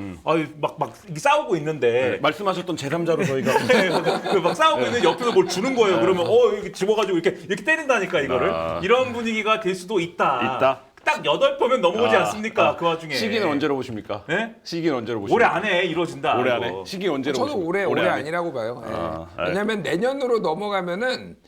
막 싸우고 있는데 네, 말씀하셨던 제3자로 저희가 막 싸우고 있는 옆에서 뭘 주는 거예요. 그러면 이렇게 집어가지고 이렇게 때린다니까 이거를 이런 분위기가 될 수도 있다. 딱 8번면 넘어오지 않습니까? 그 와중에 시기는 언제로 보십니까? 네? 시기는 언제로 보십니까? 올해 안에 이루어진다. 올해 이거. 안에 시기 언제로 저는 보십니까? 올해 안에? 아니라고 봐요. 예. 네. 왜냐하면 내년으로 넘어가면은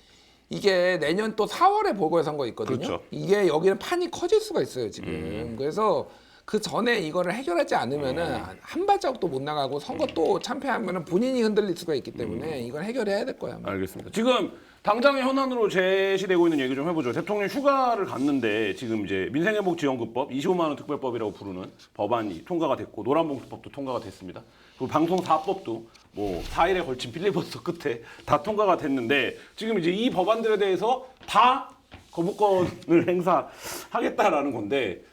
이게 내년 또 4월에 보궐선거 있거든요. 그렇죠. 이게 여기는 판이 커질 수가 있어요 지금. 그래서 그 전에 이거를 해결하지 않으면은 한 발자국도 못 나가고 선거 또 참패하면은 본인이 흔들릴 수가 있기 때문에 이걸 해결해야 될 거야. 알겠습니다. 지금 당장의 현안으로 제시되고 있는 얘기 좀 해보죠. 대통령 휴가를 갔는데 지금 이제 민생회복지원금법 25만 원 특별법이라고 부르는 법안이 통과가 됐고 노란봉투법도 통과가 됐습니다. 그리고 방송사법도 뭐 4일에 걸친 필리버스터 끝에 다 통과가 됐는데 지금 이제 이 법안들에 대해서 다 거부권을 행사하겠다라는 건데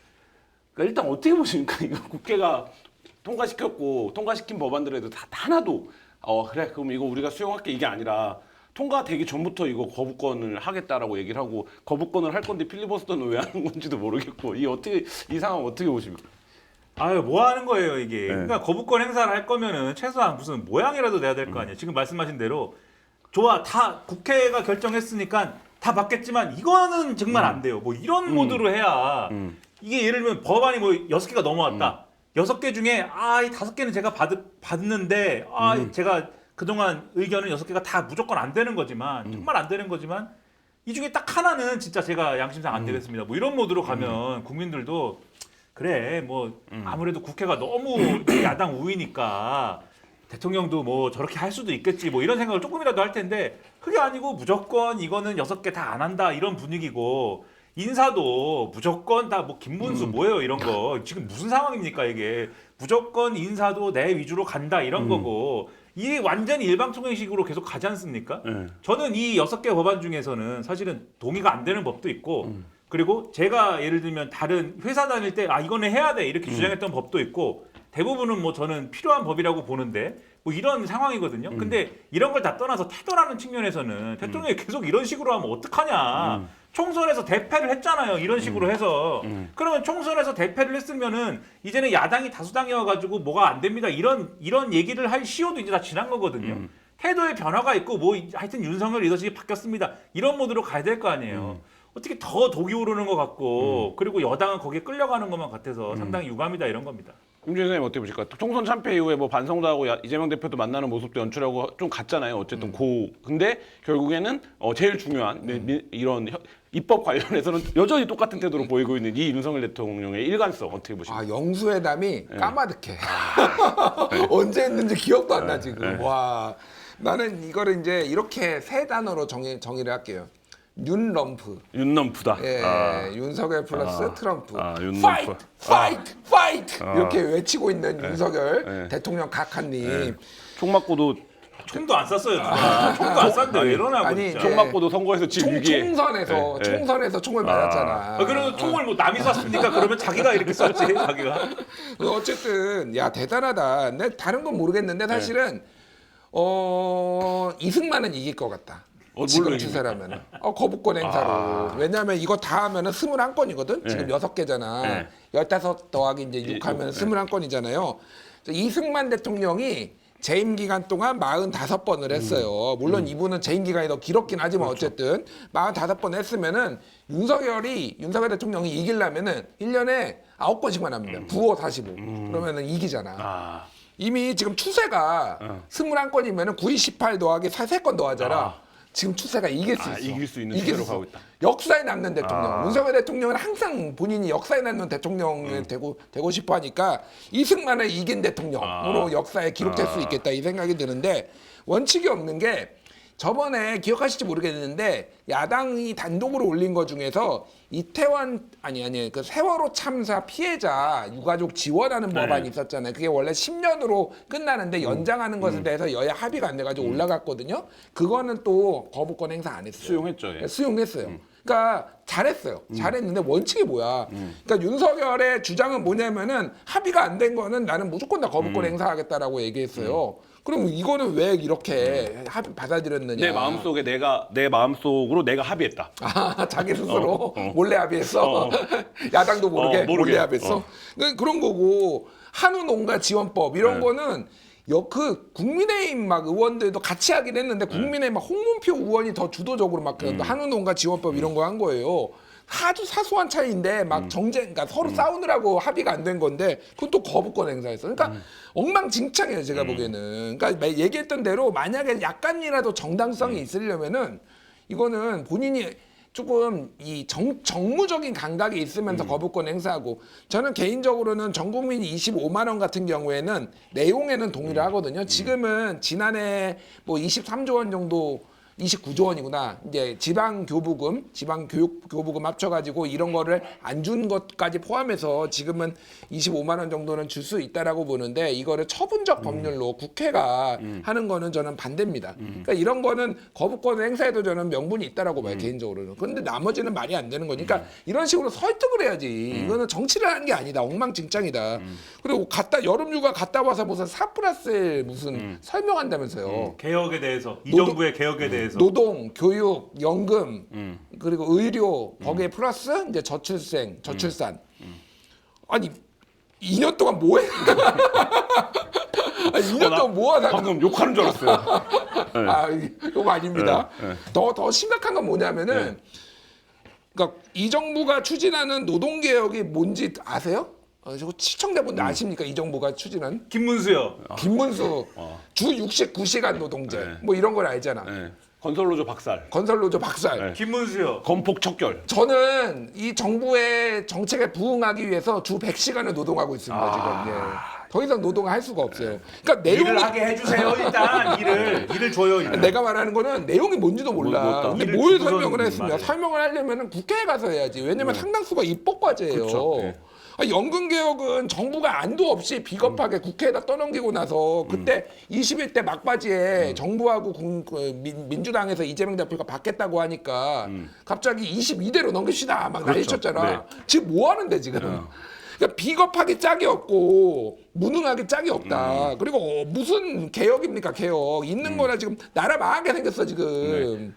일단 어떻게 보십니까? 이거 국회가 통과시킨 법안들에도 다 하나도 그래 그럼 이거 우리가 수용할게 이게 아니라 통과되기 전부터 이거 거부권을 하겠다라고 얘기를 하고 거부권을 할 건데 필리버스터는 왜 하는 건지도 모르겠고 이 상황 어떻게 보십니까? 아유 뭐 하는 거예요 이게. 네. 그러니까 거부권 행사를 할 거면은 최소한 무슨 모양이라도 내야 될 거 아니에요. 지금 말씀하신 대로 좋아 다 국회가 결정했으니까 다 받겠지만 이거는 정말 안 돼요. 뭐 이런 모드로 해야 이게 예를 들면 법안이 뭐 6개가 넘어왔다. 6개 중에 이 5개는 제가 받는데 제가 그동안 의견은 6개가 다 무조건 안 되는 거지만 정말 안 되는 거지만 이 중에 딱 하나는 진짜 제가 양심상 안 되겠습니다. 뭐 이런 모드로 가면 국민들도 그래 뭐 아무래도 국회가 너무 야당 우위니까 대통령도 뭐 저렇게 할 수도 있겠지 뭐 이런 생각을 조금이라도 할 텐데 그게 아니고 무조건 이거는 6개 다 안 한다 이런 분위기고 인사도 무조건 다 뭐 김문수 뭐예요 이런 거 지금 무슨 상황입니까 이게 무조건 인사도 내 위주로 간다 이런 거고 이게 완전히 일방통행식으로 계속 가지 않습니까? 저는 이 6개 법안 중에서는 사실은 동의가 안 되는 법도 있고 그리고 제가 예를 들면 다른 회사 다닐 때 이거는 해야 돼 이렇게 주장했던 법도 있고 대부분은 뭐 저는 필요한 법이라고 보는데 뭐 이런 상황이거든요. 근데 이런 걸 다 떠나서 태도라는 측면에서는 대통령이 계속 이런 식으로 하면 어떡하냐. 총선에서 대패를 했잖아요. 이런 식으로 해서. 그러면 총선에서 대패를 했으면은 이제는 야당이 다수당이어가지고 뭐가 안 됩니다. 이런 얘기를 할 시효도 이제 다 지난 거거든요. 태도의 변화가 있고 뭐 하여튼 윤석열 리더십이 바뀌었습니다. 이런 모드로 가야 될 거 아니에요. 어떻게 더 독이 오르는 것 같고 그리고 여당은 거기에 끌려가는 것만 같아서 상당히 유감이다 이런 겁니다. 김준희 선생님 어떻게 보실까요? 총선 참패 이후에 뭐 반성도 하고 이재명 대표도 만나는 모습도 연출하고 좀 갔잖아요. 어쨌든 근데 결국에는 제일 중요한 이런 입법 관련해서는 여전히 똑같은 태도로 보이고 있는 이 윤석열 대통령의 일관성 어떻게 보십니까? 영수회담이 까마득해. 언제 했는지 기억도 안 나 지금. 와, 나는 이거를 이제 이렇게 세 단어로 정의를 할게요. 윤럼프다. 예, 윤석열 플러스 트럼프. 윤럼프. 파이트 이렇게 외치고 있는 윤석열 대통령 각하님. 총 맞고도 총도 안 쐈어요. 누가. 총도 안 쐈는데 왜 이러냐고 아니, 진짜. 총 맞고도 선거에서 지금 위기에. 총선에서 총을 맞았잖아. 그래도 총을 뭐 남이 쐈습니까? 그러면 자기가 이렇게 쐈지 자기가. 어쨌든 야 대단하다. 내 다른 건 모르겠는데 사실은 이승만은 이길 것 같다. 지금 추세라면 거부권 행사로. 왜냐하면 이거 다 하면은 21건이거든. 지금 6개잖아. 15 더하기 이제 6 하면 21건이잖아요. 이승만 대통령이 재임 기간 동안 45번을 했어요. 물론 이분은 재임 기간이 더 길었긴 하지만 어쨌든 45번 했으면은 윤석열 대통령이 이기려면은 1년에 9건씩만 합니다. 9, 5, 45. 그러면은 이기잖아. 이미 지금 추세가 21건이면은 9, 18 더하기 3건 더하잖아. 지금 추세가 이길 수 있어. 이길 수 있는 추세로 가고 있다. 역사에 남는 대통령. 윤석열 대통령은 항상 본인이 역사에 남는 대통령이 되고 싶어 하니까 이승만을 이긴 대통령으로 역사에 기록될 수 있겠다 이 생각이 드는데 원칙이 없는 게 저번에 기억하실지 모르겠는데 야당이 단독으로 올린 것 중에서 이태원 그 세월호 참사 피해자 유가족 지원하는 법안이 있었잖아요. 그게 원래 10년으로 끝나는데 연장하는 것에 대해서 여야 합의가 안 돼가지고 올라갔거든요. 그거는 또 거부권 행사 안 했어요. 수용했죠. 예. 수용했어요. 그러니까 잘했어요. 잘했는데 원칙이 뭐야? 그러니까 윤석열의 주장은 뭐냐면은 합의가 안 된 거는 나는 무조건 다 거부권 행사하겠다라고 얘기했어요. 그럼 이거는 왜 이렇게 받아들였느냐? 내 마음속으로 내가 합의했다. 자기 스스로 몰래 합의했어. 야당도 모르게 몰래 합의했어. 그런 거고 한우 농가 지원법 이런 거는 그 국민의힘 막 의원들도 같이 하긴 했는데 국민의힘 막 홍문표 의원이 더 주도적으로 막 한우 농가 지원법 이런 거 한 거예요. 아주 사소한 차이인데 막 그러니까 서로 싸우느라고 합의가 안 된 건데 그것도 거부권 행사했어. 그러니까 엉망진창이에요 제가 보기에는. 그러니까 얘기했던 대로 만약에 약간이라도 정당성이 있으려면은 이거는 본인이 조금 이 정무적인 감각이 있으면서 거부권 행사하고 저는 개인적으로는 전 국민이 25만 원 같은 경우에는 내용에는 동의를 하거든요. 지금은 지난해 뭐 23조 원 정도 29조 원이구나. 이제 지방 교부금, 지방 교육 교부금 합쳐가지고 이런 거를 안 준 것까지 포함해서 지금은 25만 원 정도는 줄 수 있다라고 보는데 이거를 처분적 법률로 국회가 하는 거는 저는 반대입니다. 그러니까 이런 거는 거부권 행사에도 저는 명분이 있다라고 봐요 개인적으로는. 그런데 나머지는 말이 안 되는 거니까 이런 식으로 설득을 해야지. 이거는 정치를 하는 게 아니다. 엉망진창이다. 그리고 여름휴가 갔다 와서 무슨 4+1 무슨 설명한다면서요. 개혁에 대해서 이 노동- 정부의 개혁에 대해서 노동, 교육, 연금, 그리고 의료, 거기에 플러스 이제 저출산. 아니 2년 동안 뭐 해? 아니 2년 동안 뭐 하다? 방금 욕하는 줄 알았어요. 아, 이거 아닙니다. 더 심각한 건 뭐냐면은, 그러니까 이 정부가 추진하는 노동 개혁이 뭔지 아세요? 저 시청자분들 아십니까? 이 정부가 추진한 김문수요. 김문수 주 69시간 노동제 네. 뭐 이런 걸 알잖아. 네. 건설노조 박살, 건설노조 박살. 네. 김문수요. 건폭 척결. 저는 이 정부의 정책에 부응하기 위해서 주 100시간을 노동하고 있습니다 지금. 예. 더 이상 노동을 할 수가 없어요. 그러니까 내용이 일을 하게 해주세요. 일단 일을 줘요. 일을. 내가 말하는 거는 내용이 뭔지도 몰라. 뭐, 근데 일을 뭘 주고선 설명을 했으면 말해. 설명을 하려면 국회에 가서 해야지. 왜냐면 상당수가 입법 과제예요. 그쵸, 네. 연금 개혁은 정부가 안도 없이 비겁하게 국회에다 떠넘기고 나서 그때 21대 막바지에 정부하고 민주당에서 이재명 대표가 받겠다고 하니까 갑자기 22대로 넘깁시다 막 난리 그렇죠. 쳤잖아. 지금 뭐 하는데 지금? 그러니까 비겁하게 짝이 없고 무능하게 짝이 없다. 그리고 무슨 개혁입니까 개혁? 있는 거나 지금 나라 망하게 생겼어 지금.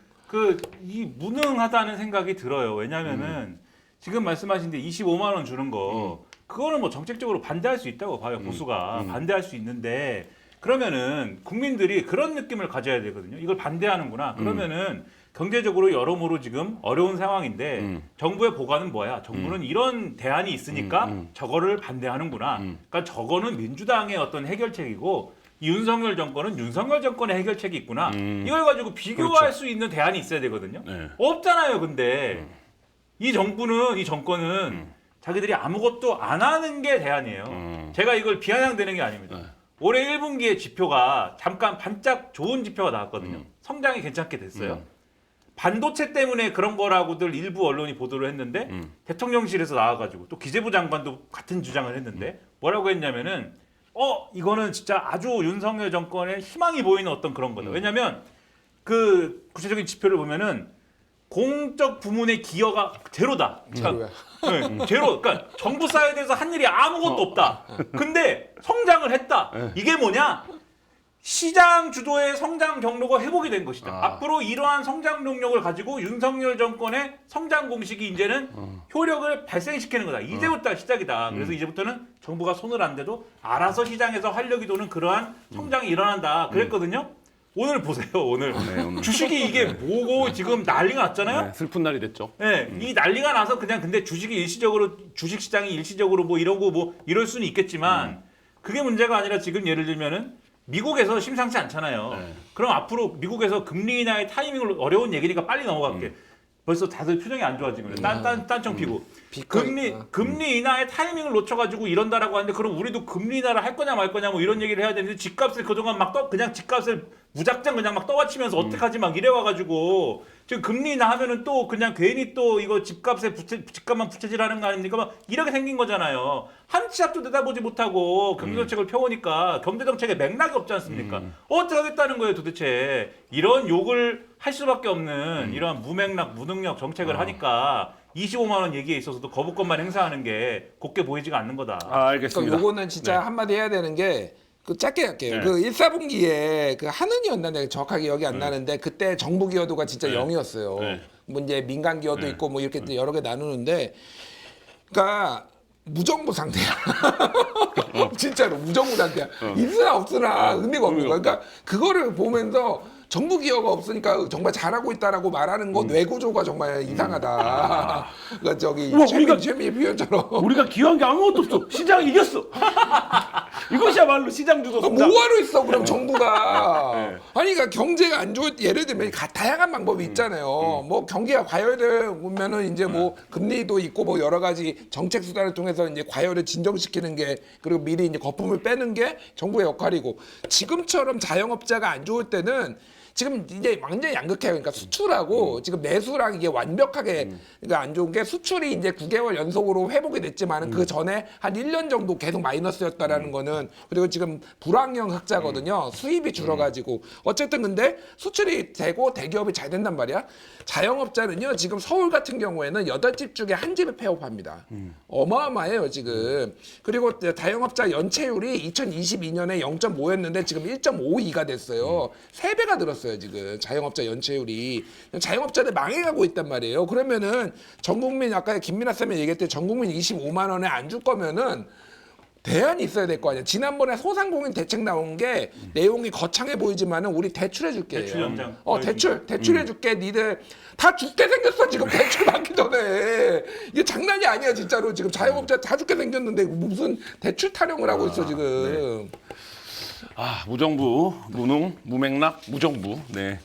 이 무능하다는 생각이 들어요. 왜냐면은 지금 말씀하신 데 25만 원 주는 거 그거는 뭐 정책적으로 반대할 수 있다고 봐요. 보수가 반대할 수 있는데 그러면은 국민들이 그런 느낌을 가져야 되거든요. 이걸 반대하는구나. 그러면은 경제적으로 여러모로 지금 어려운 상황인데 정부의 보관은 뭐야? 정부는 이런 대안이 있으니까 저거를 반대하는구나. 그러니까 저거는 민주당의 어떤 해결책이고 윤석열 정권은 윤석열 정권의 해결책이 있구나. 이걸 가지고 비교할 그렇죠. 수 있는 대안이 있어야 되거든요. 네. 없잖아요. 근데 이 정권은 자기들이 아무것도 안 하는 게 대안이에요. 제가 이걸 비아냥대는 게 아닙니다. 올해 1분기에 지표가 잠깐 반짝 좋은 지표가 나왔거든요. 성장이 괜찮게 됐어요. 반도체 때문에 그런 거라고들 일부 언론이 보도를 했는데 대통령실에서 나와가지고 또 기재부 장관도 같은 주장을 했는데 뭐라고 했냐면은 이거는 진짜 아주 윤석열 정권의 희망이 보이는 어떤 그런 거다. 왜냐하면 그 구체적인 지표를 보면은 공적 부문의 기여가 제로다. 제로야. 네, 제로. 그러니까 정부 사이드에서 한 일이 아무것도 없다. 근데 성장을 했다. 이게 뭐냐? 시장 주도의 성장 경로가 회복이 된 것이다. 앞으로 이러한 성장 동력을 가지고 윤석열 정권의 성장 공식이 이제는 효력을 발생시키는 거다. 이제부터가 시작이다. 그래서 이제부터는 정부가 손을 안 대도 알아서 시장에서 활력이 도는 그러한 성장이 일어난다. 그랬거든요. 오늘 보세요. 오늘 오늘. 주식이 이게 뭐고 지금 난리가 났잖아요. 네, 슬픈 날이 됐죠. 네, 이 난리가 나서 그냥 근데 주식 시장이 일시적으로 뭐 이러고 뭐 이럴 수는 있겠지만 그게 문제가 아니라 지금 예를 들면은 미국에서 심상치 않잖아요. 네. 그럼 앞으로 미국에서 금리 인하의 타이밍을 어려운 얘기니까 빨리 넘어갈게. 벌써 다들 표정이 안 좋아지고 그래. 딴청 피고. 금리 인하의 타이밍을 놓쳐가지고 이런다라고 하는데 그럼 우리도 금리 인하를 할 거냐 말 거냐 뭐 이런 얘기를 해야 되는데 집값을 그동안 그냥 집값을 무작정 그냥 막 떠받치면서 어떡하지 막 이래 와가지고 지금 금리 인하 하면은 또 그냥 괜히 또 이거 집값만 부채질하는 거 아닙니까? 막 이렇게 생긴 거잖아요. 한 치 앞도 내다보지 못하고 경제정책을 펴오니까 경제정책에 맥락이 없지 않습니까? 어떻게 하겠다는 거예요 도대체. 이런 욕을 할 수밖에 없는 이러한 무맥락, 무능력 정책을 하니까 25만 원 얘기에 있어서도 거부권만 행사하는 게 곱게 보이지가 않는 거다. 알겠습니다. 그러니까 요거는 진짜 한마디 해야 되는 게 그 짧게 할게요. 네. 그 1사분기에 그 한은이었나 내가 정확하게 기억이 안 나는데 그때 정부 기여도가 진짜 0이었어요. 네. 뭐 이제 민간 기여도 있고 뭐 이렇게 여러 개 나누는데 그러니까 무정부 상태야. 진짜로 무정부 상태야. 있으나 없으나 의미가 없는 거야. 그러니까 그거를 보면서 정부 기여가 없으니까 정말 잘하고 있다라고 말하는 거 뇌구조가 정말 이상하다. 그러니까 저기 우와, 최민희 표현처럼 우리가 기여한 게 아무것도 없어. 시장이 이겼어. 이것이야말로 시장 주도 성장. 뭐하러 있어 그럼 정부가 아니 그러니까 경제가 안 좋을 때 예를 들면 다양한 방법이 있잖아요. 뭐 경기가 과열되면은 이제 뭐 금리도 있고 뭐 여러 가지 정책 수단을 통해서 이제 과열을 진정시키는 게 그리고 미리 이제 거품을 빼는 게 정부의 역할이고 지금처럼 자영업자가 안 좋을 때는 지금 이제 완전히 양극해요. 그러니까 수출하고 지금 내수랑 이게 완벽하게 그러니까 안 좋은 게 수출이 이제 9개월 연속으로 회복이 됐지만은 그 전에 한 1년 정도 계속 마이너스였다라는 거는 그리고 지금 불황형 흑자거든요. 수입이 줄어가지고 어쨌든 근데 수출이 되고 대기업이 잘 된단 말이야. 자영업자는요 지금 서울 같은 경우에는 8집 중에 한 집에 폐업합니다. 어마어마해요 지금. 그리고 자영업자 연체율이 2022년에 0.5였는데 지금 1.52가 됐어요. 3배가 늘었어요 지금 자영업자 연체율이. 자영업자들 망해가고 있단 말이에요. 그러면은 전 국민 아까 김민아 쌤이 얘기했듯이 전 국민 25만 원에 안 줄 거면은 대안이 있어야 될 거 아니야. 지난번에 소상공인 대책 나온 게 내용이 거창해 보이지만은 우리 대출해 줄게. 대출 연장. 대출해 줄게. 니들 다 죽게 생겼어 지금 대출 받기 전에. 이게 장난이 아니야 진짜로. 지금 자영업자 다 죽게 생겼는데 무슨 대출 타령을 하고 있어 지금. 아, 무정부, 무능, 무맥락, 무정부. 네.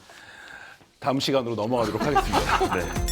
다음 시간으로 넘어가도록 하겠습니다. 네.